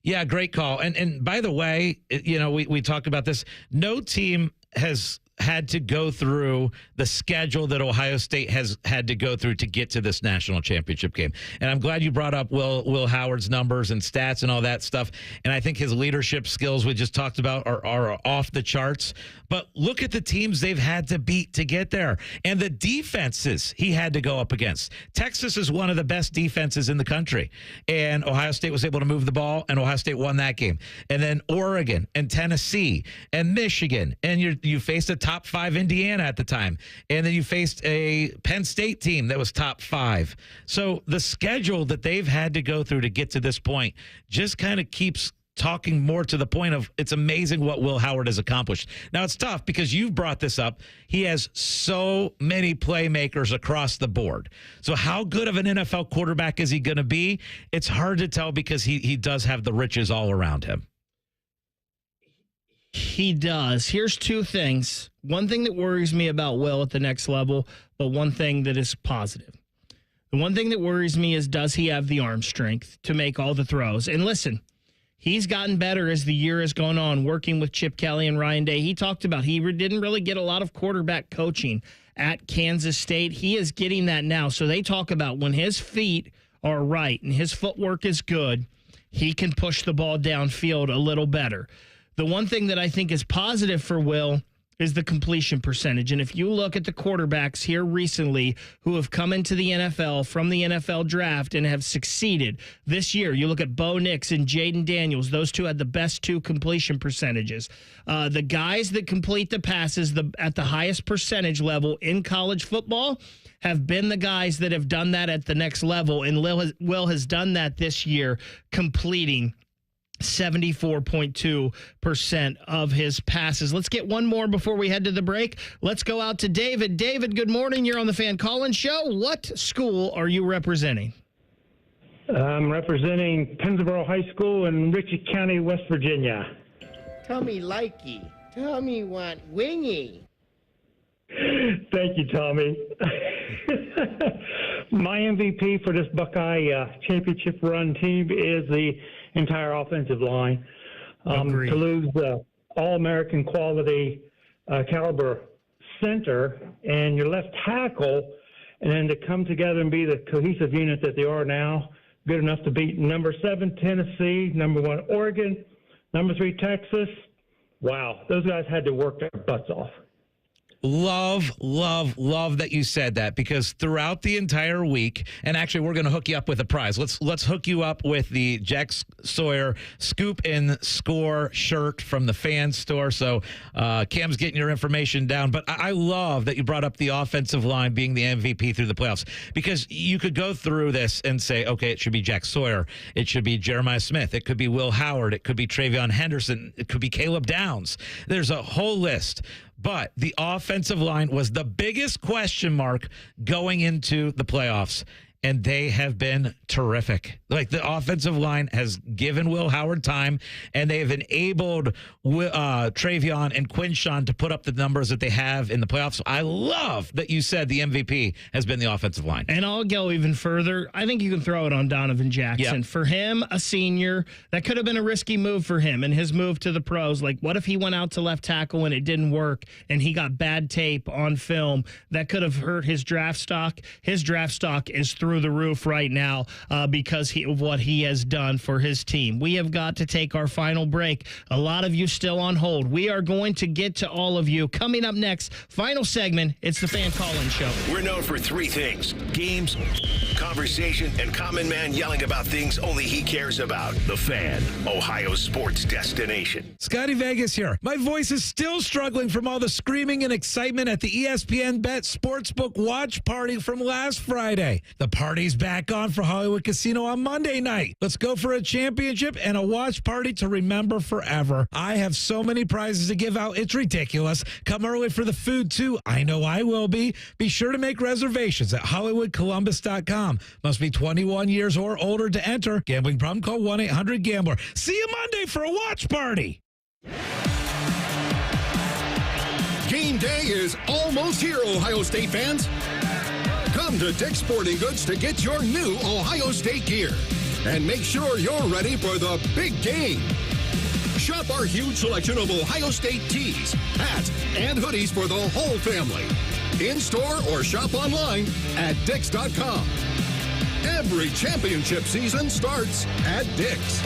Yeah, great call. And by the way, we talked about this. No team has had to go through the schedule that Ohio State has had to go through to get to this national championship game. And I'm glad you brought up Will Howard's numbers and stats and all that stuff. And I think his leadership skills we just talked about are off the charts. But look at the teams they've had to beat to get there and the defenses he had to go up against. Texas is one of the best defenses in the country. And Ohio State was able to move the ball, and Ohio State won that game. And then Oregon and Tennessee and Michigan. And you faced a top 5 Indiana at the time. And then you faced a Penn State team that was top 5. So the schedule that they've had to go through to get to this point just kind of keeps talking more to the point of it's amazing what Will Howard has accomplished. Now, it's tough because you've brought this up. He has so many playmakers across the board. So how good of an NFL quarterback is he going to be? It's hard to tell because he does have the riches all around him. He does. Here's two things. One thing that worries me about Will at the next level, but one thing that is positive. The one thing that worries me is, does he have the arm strength to make all the throws? And listen, he's gotten better as the year has gone on, working with Chip Kelly and Ryan Day. He talked about he didn't really get a lot of quarterback coaching at Kansas State. He is getting that now. So they talk about when his feet are right and his footwork is good, he can push the ball downfield a little better. The one thing that I think is positive for Will is the completion percentage. And if you look at the quarterbacks here recently who have come into the NFL from the NFL draft and have succeeded this year, you look at Bo Nix and Jaden Daniels. Those two had the best 2 completion percentages. The guys that complete the passes at the highest percentage level in college football have been the guys that have done that at the next level. And Will has done that this year, completing 74.2% of his passes. Let's get one more before we head to the break. Let's go out to David. David, good morning. You're on the Fan Collins Show. What school are you representing? I'm representing Pennsboro High School in Ritchie County, West Virginia. Tommy likey. Tommy want wingy. Thank you, Tommy. My MVP for this Buckeye championship run team is the entire offensive line. To lose the all-American quality caliber center and your left tackle, and then to come together and be the cohesive unit that they are now, good enough to beat number 7 Tennessee, number 1 Oregon, number 3 Texas. Wow, those guys had to work their butts off. Love that you said that, because throughout the entire week, and actually we're going to hook you up with a prize. Let's hook you up with the Jack Sawyer Scoop and Score shirt from the Fan Store. So Cam's getting your information down. But I love that you brought up the offensive line being the MVP through the playoffs, because you could go through this and say, okay, it should be Jack Sawyer. It should be Jeremiah Smith. It could be Will Howard. It could be Travion Henderson. It could be Caleb Downs. There's a whole list. But the offensive line was the biggest question mark going into the playoffs, and they have been terrific. Like, the offensive line has given Will Howard time, and they have enabled Travion and Quinshawn to put up the numbers that they have in the playoffs. I love that you said the MVP has been the offensive line. And I'll go even further. I think you can throw it on Donovan Jackson. Yep. For him, a senior, that could have been a risky move for him and his move to the pros. Like, what if he went out to left tackle and it didn't work and he got bad tape on film? That could have hurt his draft stock. His draft stock is through the roof right now because of what he has done for his team. We have got to take our final break. A lot of you still on hold. We are going to get to all of you. Coming up next, final segment, it's the Fan Collins Show. We're known for 3 things: games, conversation, and Common Man yelling about things only he cares about. The Fan, Ohio sports destination. Scotty Vegas here. My voice is still struggling from all the screaming and excitement at the ESPN Bet Sportsbook watch party from last Friday. The party's back on for Hollywood Casino on Monday night. Let's go for a championship and a watch party to remember forever. I have so many prizes to give out, it's ridiculous. Come early for the food, too. I know I will be. Be sure to make reservations at HollywoodColumbus.com. Must be 21 years or older to enter. Gambling problem? Call 1-800-GAMBLER. See you Monday for a watch party. Game day is almost here, Ohio State fans. Come to Dick's Sporting Goods to get your new Ohio State gear. And make sure you're ready for the big game. Shop our huge selection of Ohio State tees, hats, and hoodies for the whole family. In-store or shop online at Dicks.com. Every championship season starts at Dick's.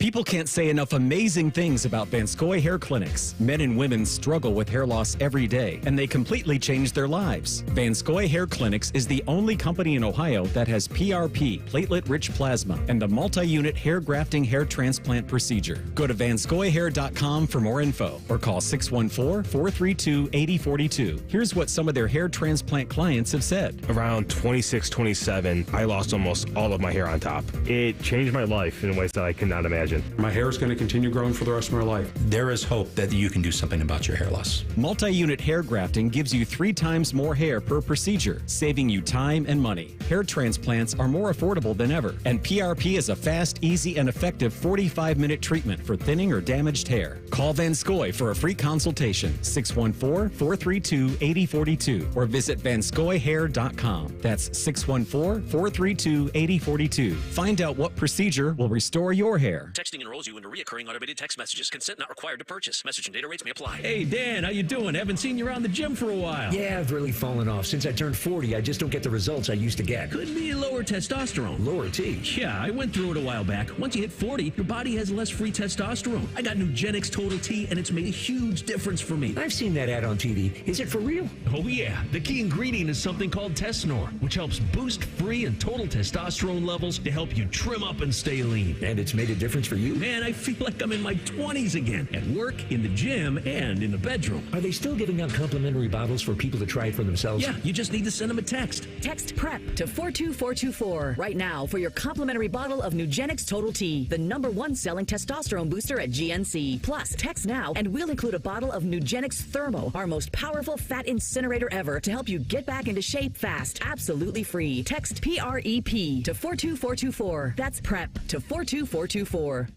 People can't say enough amazing things about Vanscoy Hair Clinics. Men and women struggle with hair loss every day, and they completely change their lives. Vanscoy Hair Clinics is the only company in Ohio that has PRP, platelet-rich plasma, and a multi-unit hair grafting hair transplant procedure. Go to vanscoyhair.com for more info or call 614-432-8042. Here's what some of their hair transplant clients have said. Around 26, 27, I lost almost all of my hair on top. It changed my life in ways that I could not imagine. My hair is going to continue growing for the rest of my life. There is hope that you can do something about your hair loss. Multi-unit hair grafting gives you 3 times more hair per procedure, saving you time and money. Hair transplants are more affordable than ever, and PRP is a fast, easy, and effective 45-minute treatment for thinning or damaged hair. Call Vanscoy for a free consultation, 614-432-8042, or visit vanscoyhair.com. That's 614-432-8042. Find out what procedure will restore your hair. Texting enrolls you into recurring automated text messages. Consent not required to purchase. Message and data rates may apply. Hey, Dan, how you doing? Haven't seen you around the gym for a while. Yeah, I've really fallen off. Since I turned 40, I just don't get the results I used to get. Could be lower testosterone. Lower T? Yeah, I went through it a while back. Once you hit 40, your body has less free testosterone. I got Nugenix Total T, and it's made a huge difference for me. I've seen that ad on TV. Is it for real? Oh, yeah. The key ingredient is something called Tesnor, which helps boost free and total testosterone levels to help you trim up and stay lean. And it's made a difference for you? Man, I feel like I'm in my 20s again. At work, in the gym, and in the bedroom. Are they still giving out complimentary bottles for people to try it for themselves? Yeah, you just need to send them a text. Text PREP to 42424 right now for your complimentary bottle of Nugenix Total T, the #1 selling testosterone booster at GNC. Plus, text now and we'll include a bottle of Nugenix Thermo, our most powerful fat incinerator ever, to help you get back into shape fast, absolutely free. Text PREP to 42424. That's PREP to 42424.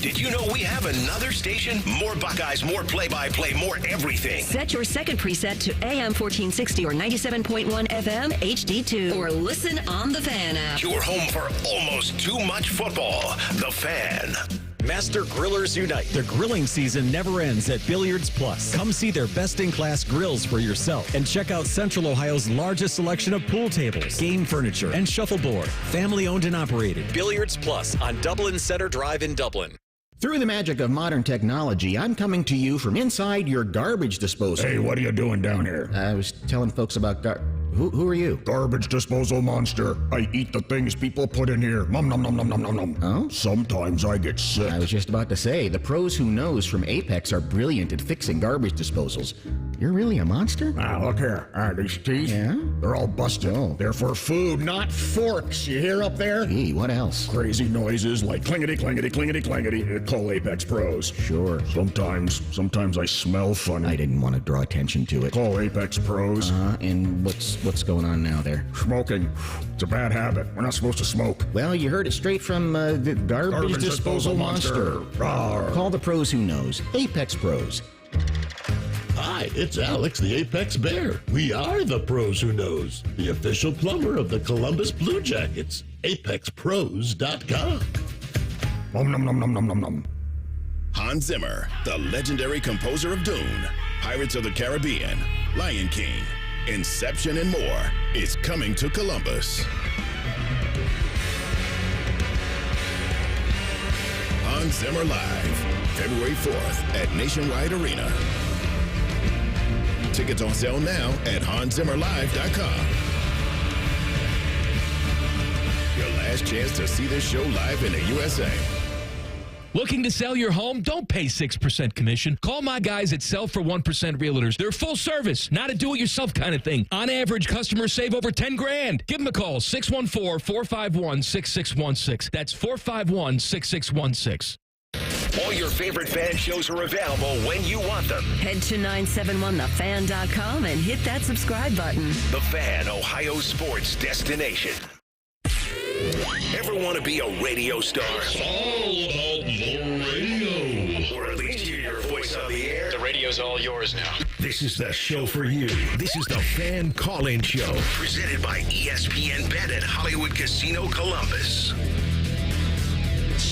Did you know we have another station? More Buckeyes, more play-by-play, more everything. Set your second preset to AM 1460 or 97.1 FM HD2 or listen on the Fan app. Your home for almost too much football. The Fan. Master Grillers Unite. The grilling season never ends at Billiards Plus. Come see their best-in-class grills for yourself and check out Central Ohio's largest selection of pool tables, game furniture, and shuffleboard. Family-owned and operated. Billiards Plus on Dublin Center Drive in Dublin. Through the magic of modern technology, I'm coming to you from inside your garbage disposal. Hey, what are you doing down here? I was telling folks about Who are you? Garbage disposal monster. I eat the things people put in here. Nom nom nom nom nom nom nom. Oh? Sometimes I get sick. I was just about to say, the pros who knows from Apex are brilliant at fixing garbage disposals. You're really a monster? Look here. These teeth? Yeah? They're all busted. Oh. They're for food, not forks. You hear up there? Gee, what else? Crazy noises like clingety, clingety, clingety, clingety. Call Apex Pros. Sure. Sometimes I smell funny. I didn't want to draw attention to it. Call Apex Pros. And what's going on now there? Smoking. It's a bad habit. We're not supposed to smoke. Well, you heard it straight from the garbage disposal monster. Call the pros who knows. Apex Pros. Hi, it's Alex, the Apex Bear. We are the pros who knows, the official plumber of the Columbus Blue Jackets. ApexPros.com. Nom nom nom nom nom nom nom. Hans Zimmer, the legendary composer of Dune, Pirates of the Caribbean, Lion King, Inception, and more, is coming to Columbus. Hans Zimmer Live, February 4th at Nationwide Arena. Tickets on sale now at HansZimmerLive.com. Your last chance to see this show live in the USA. Looking to sell your home? Don't pay 6% commission. Call my guys at Sell for 1% Realtors. They're full service, not a do-it-yourself kind of thing. On average, customers save over $10,000. Give them a call, 614-451-6616. That's 451-6616. All your favorite fan shows are available when you want them. Head to 971thefan.com and hit that subscribe button. The Fan, Ohio sports destination. Ever want to be a radio star? It's all about the radio. Or at least hear your voice on the air? The radio's all yours now. This is the show for you. This is the Fan Call-In Show, presented by ESPN Bet at Hollywood Casino Columbus.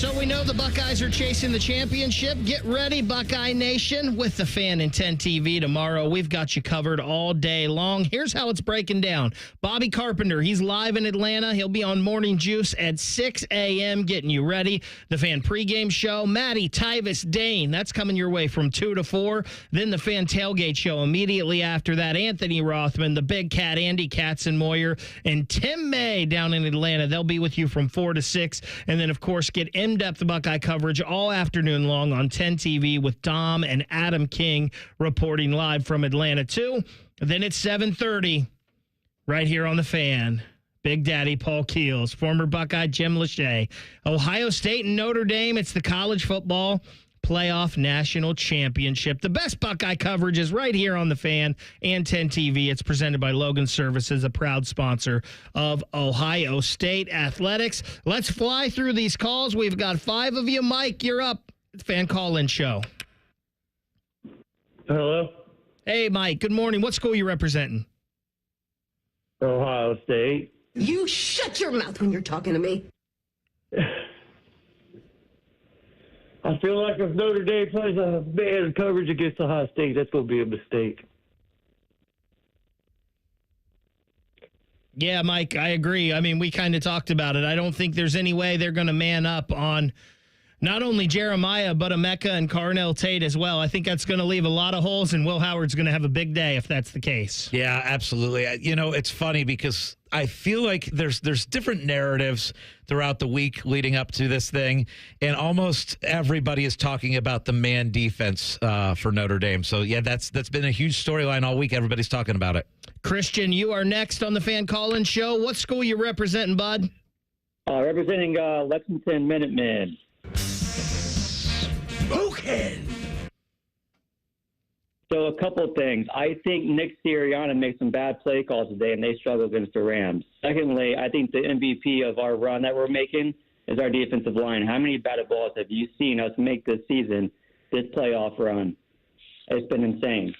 So we know the Buckeyes are chasing the championship. Get ready, Buckeye Nation, with the Fan and 10 TV tomorrow. We've got you covered all day long. Here's how it's breaking down. Bobby Carpenter, he's live in Atlanta. He'll be on Morning Juice at 6 a.m. getting you ready. The Fan pregame show. Maddie Tyvis Dane, that's coming your way from 2 to 4. Then the Fan tailgate show immediately after that. Anthony Rothman, the Big Cat, Andy Katzenmoyer, and Tim May down in Atlanta. They'll be with you from 4 to 6. And then, of course, get in-depth Buckeye coverage all afternoon long on 10 TV with Dom and Adam King reporting live from Atlanta, too. Then it's 7:30 right here on the Fan. Big Daddy Paul Keels, former Buckeye Jim Lachey. Ohio State and Notre Dame, it's the college football playoff national championship. The best Buckeye coverage is right here on the Fan and 10 TV. It's presented by Logan Services, a proud sponsor of Ohio State Athletics. Let's fly through these calls. We've got 5 of you. Mike, you're up. Fan call-in show. Hello. Hey, Mike. Good morning. What school you representing? Ohio State. You shut your mouth when you're talking to me. I feel like if Notre Dame plays a bad coverage against Ohio State, that's going to be a mistake. Yeah, Mike, I agree. I mean, we kind of talked about it. I don't think there's any way they're going to man up on not only Jeremiah, but Emeka and Carnell Tate as well. I think that's going to leave a lot of holes, and Will Howard's going to have a big day if that's the case. Yeah, absolutely. You know, it's funny because I feel like there's different narratives throughout the week leading up to this thing, and almost everybody is talking about the man defense for Notre Dame. So, yeah, that's been a huge storyline all week. Everybody's talking about it. Christian, you are next on the Fan Call-In Show. What school you representing, bud? Representing Lexington Minutemen. Spoken. So a couple of things. I think Nick Sirianni made some bad play calls today, and they struggle against the Rams. Secondly, I think the MVP of our run that we're making is our defensive line. How many batted balls have you seen us make this season, this playoff run? It's been insane.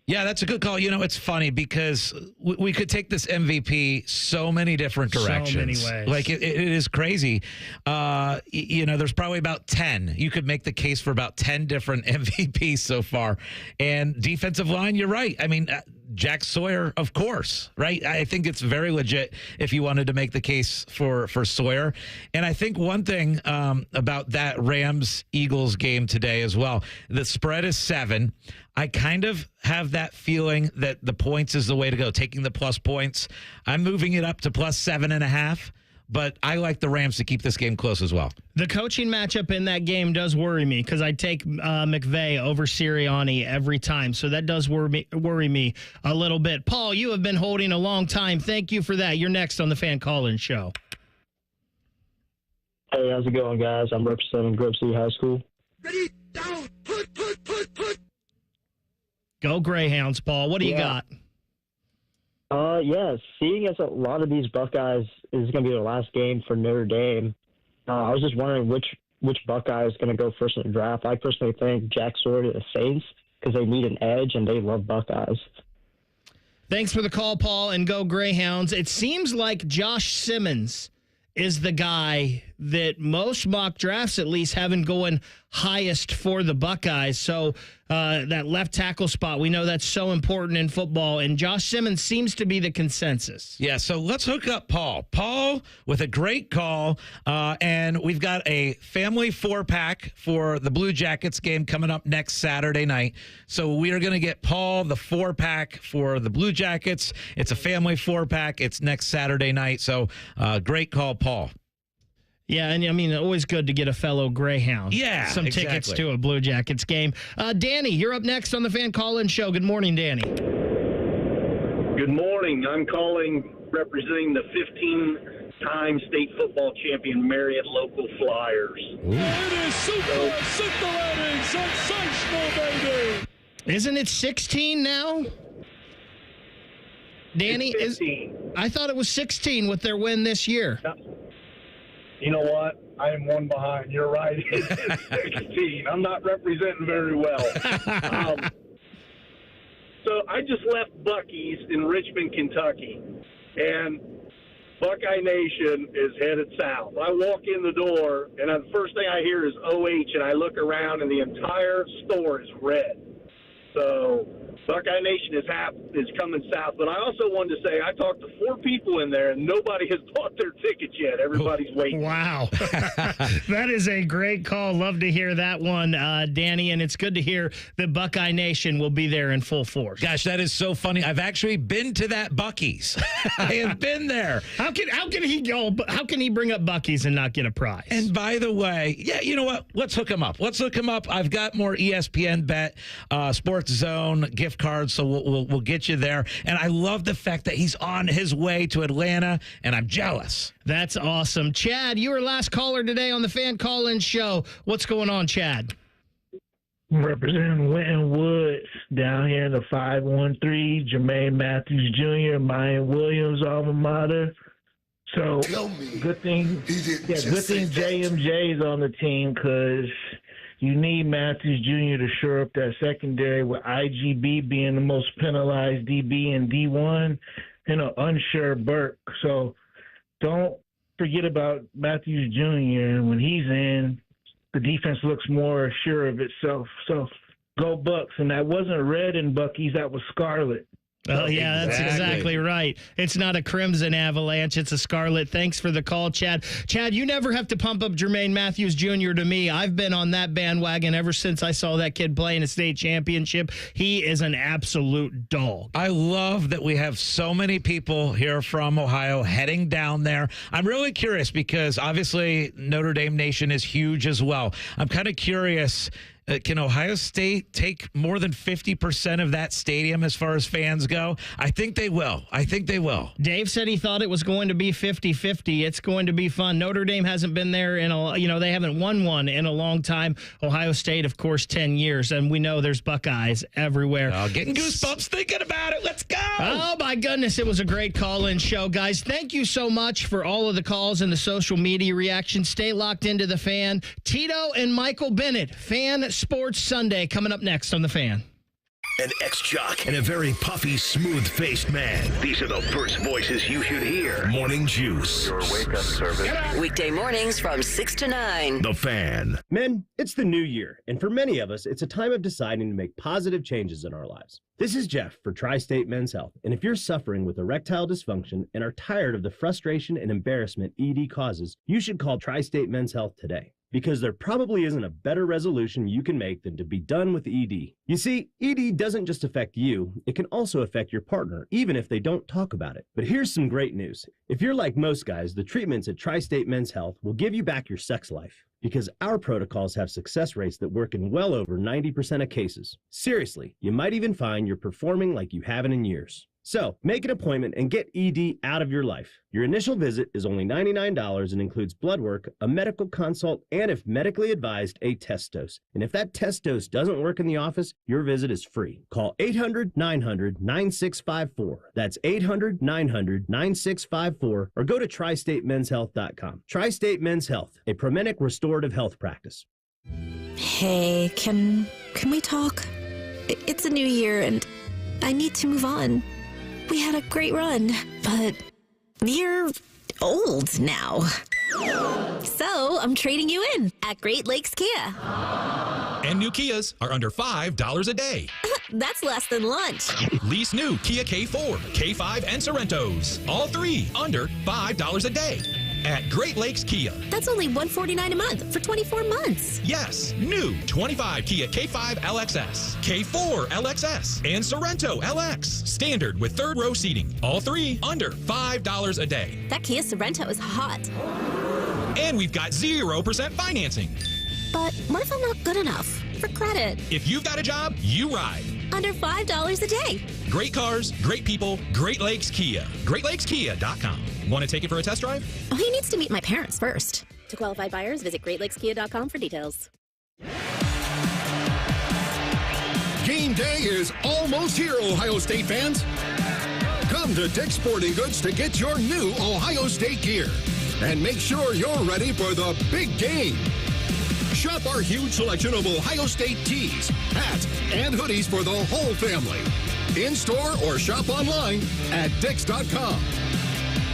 Yeah, that's a good call. You know, it's funny because we could take this MVP so many different directions. So many ways. Like, it is crazy. You know, there's probably about 10. You could make the case for about 10 different MVPs so far. And defensive line, you're right. I mean, Jack Sawyer, of course, right? I think it's very legit if you wanted to make the case for Sawyer. And I think one thing about that Rams-Eagles game today as well, the spread is 7. I kind of have that feeling that the points is the way to go, taking the plus points. I'm moving it up to plus 7.5. But I like the Rams to keep this game close as well. The coaching matchup in that game does worry me because I take McVay over Sirianni every time. So that does worry me a little bit. Paul, you have been holding a long time. Thank you for that. You're next on the Fan Call-In Show. Hey, how's it going, guys? I'm representing Grove City High School. Ready, down, put. Go Greyhounds, Paul. What do you got? Seeing as a lot of these Buckeyes is going to be their last game for Notre Dame, I was just wondering which Buckeye is going to go first in the draft. I personally think Jack Sawyer to the Saints because they need an edge and they love Buckeyes. Thanks for the call, Paul, and go Greyhounds. It seems like Josh Simmons is the guy that most mock drafts at least haven't going highest for the Buckeyes. So that left tackle spot, we know that's so important in football, and Josh Simmons seems to be the consensus. Yeah, so let's hook up Paul. Paul with a great call, and we've got a family 4-pack for the Blue Jackets game coming up next Saturday night. So we are going to get Paul the 4-pack for the Blue Jackets. It's a family 4-pack. It's next Saturday night. So great call, Paul. Yeah, and I mean, always good to get a fellow Greyhound. Yeah, some tickets to a Blue Jackets game. Danny, you're up next on the Fan Call-In Show. Good morning, Danny. Good morning. I'm calling representing the 15-time state football champion Marion Local Flyers. It is super scintillating, sensational, baby. Isn't it 16 now? Danny, I thought it was 16 with their win this year. You know what? I am one behind. You're right. It's 16. I'm not representing very well. So I just left Buc-ee's in Richmond, Kentucky. And Buckeye Nation is headed south. I walk in the door, and the first thing I hear is OH, and I look around, and the entire store is red. So Buckeye Nation is coming south. But I also wanted to say I talked to 4 people in there, and nobody has bought their tickets yet. Everybody's waiting. Wow. That is a great call. Love to hear that one, Danny. And it's good to hear that Buckeye Nation will be there in full force. Gosh, that is so funny. I've actually been to that Buc-ee's. I have been there. How can he bring up Buc-ee's and not get a prize? And by the way, yeah, you know what? Let's hook him up. I've got more ESPN Bet, Sports Zone gift cards, so we'll get you there. And I love the fact that he's on his way to Atlanta, and I'm jealous. That's awesome. Chad, you were last caller today on the Fan Call-In Show. What's going on, Chad? I'm representing Winton Woods down here in the 513, Jermaine Matthews Jr., Mayan Williams alma mater. So good thing JMJ's on the team, because you need Matthews Jr. to shore up that secondary with IGB being the most penalized DB in D1 and an unsure Burke. So don't forget about Matthews Jr. When he's in, the defense looks more sure of itself. So go Bucks. And that wasn't red in Buc-ee's, that was scarlet. Oh, yeah, that's exactly right. It's not a crimson avalanche. It's a scarlet. Thanks for the call, Chad. Chad, you never have to pump up Jermaine Matthews Jr. to me. I've been on that bandwagon ever since I saw that kid play in a state championship. He is an absolute dog. I love that we have so many people here from Ohio heading down there. I'm really curious because obviously Notre Dame Nation is huge as well. I'm kind of curious. Can Ohio State take more than 50% of that stadium as far as fans go? I think they will. Dave said he thought it was going to be 50-50. It's going to be fun. Notre Dame hasn't been there they haven't won one in a long time. Ohio State, of course, 10 years. And we know there's Buckeyes everywhere. Getting goosebumps thinking about it. Let's go. Oh, my goodness. It was a great call-in show, guys. Thank you so much for all of the calls and the social media reactions. Stay locked into the Fan. Tito and Michael Bennett, Fan Sports Sunday, coming up next on The Fan. An ex-jock and a very puffy, smooth-faced man. These are the first voices you should hear. Morning Juice. Your wake-up service. Weekday mornings from 6 to 9. The Fan. Men, it's the new year, and for many of us, it's a time of deciding to make positive changes in our lives. This is Jeff for Tri-State Men's Health, and if you're suffering with erectile dysfunction and are tired of the frustration and embarrassment ED causes, you should call Tri-State Men's Health today. Because there probably isn't a better resolution you can make than to be done with ED. You see, ED doesn't just affect you, it can also affect your partner, even if they don't talk about it. But here's some great news. If you're like most guys, the treatments at Tri-State Men's Health will give you back your sex life. Because our protocols have success rates that work in well over 90% of cases. Seriously, you might even find you're performing like you haven't in years. So, make an appointment and get ED out of your life. Your initial visit is only $99 and includes blood work, a medical consult, and if medically advised, a test dose. And if that test dose doesn't work in the office, your visit is free. Call 800-900-9654. That's 800-900-9654 or go to tristatemenshealth.com. Tri-State Men's Health, a Promenic restorative health practice. Hey, can we talk? It's a new year and I need to move on. We had a great run, but you're old now. So I'm trading you in at Great Lakes Kia. And new Kias are under $5 a day. That's less than lunch. Lease new Kia K4, K5, and Sorrentos. All three under $5 a day. At Great Lakes Kia. That's only $149 a month for 24 months. Yes, new 25 Kia K5 LXS, K4 LXS, and Sorrento LX. Standard with third row seating. All three under $5 a day. That Kia Sorrento is hot. And we've got 0% financing. But what if I'm not good enough for credit? If you've got a job, you ride. Under $5 a day. Great cars, great people, Great Lakes Kia. GreatLakesKia.com. Want to take it for a test drive? Oh, he needs to meet my parents first. To qualified buyers, visit GreatLakesKia.com for details. Game day is almost here, Ohio State fans. Come to Dick's Sporting Goods to get your new Ohio State gear. And make sure you're ready for the big game. Shop our huge selection of Ohio State tees, hats, and hoodies for the whole family. In-store or shop online at Dicks.com.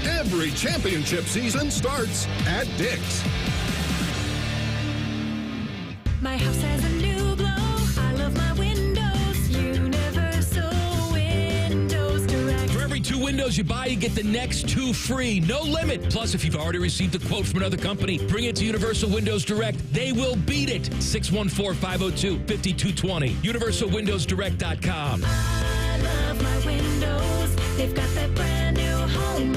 Every championship season starts at Dick's. My house has a new glow. I love my windows. Universal Windows Direct. For every 2 windows you buy, you get the next 2 free. No limit. Plus, if you've already received a quote from another company, bring it to Universal Windows Direct. They will beat it. 614-502-5220. UniversalWindowsDirect.com. I love my windows. They've got that brand new home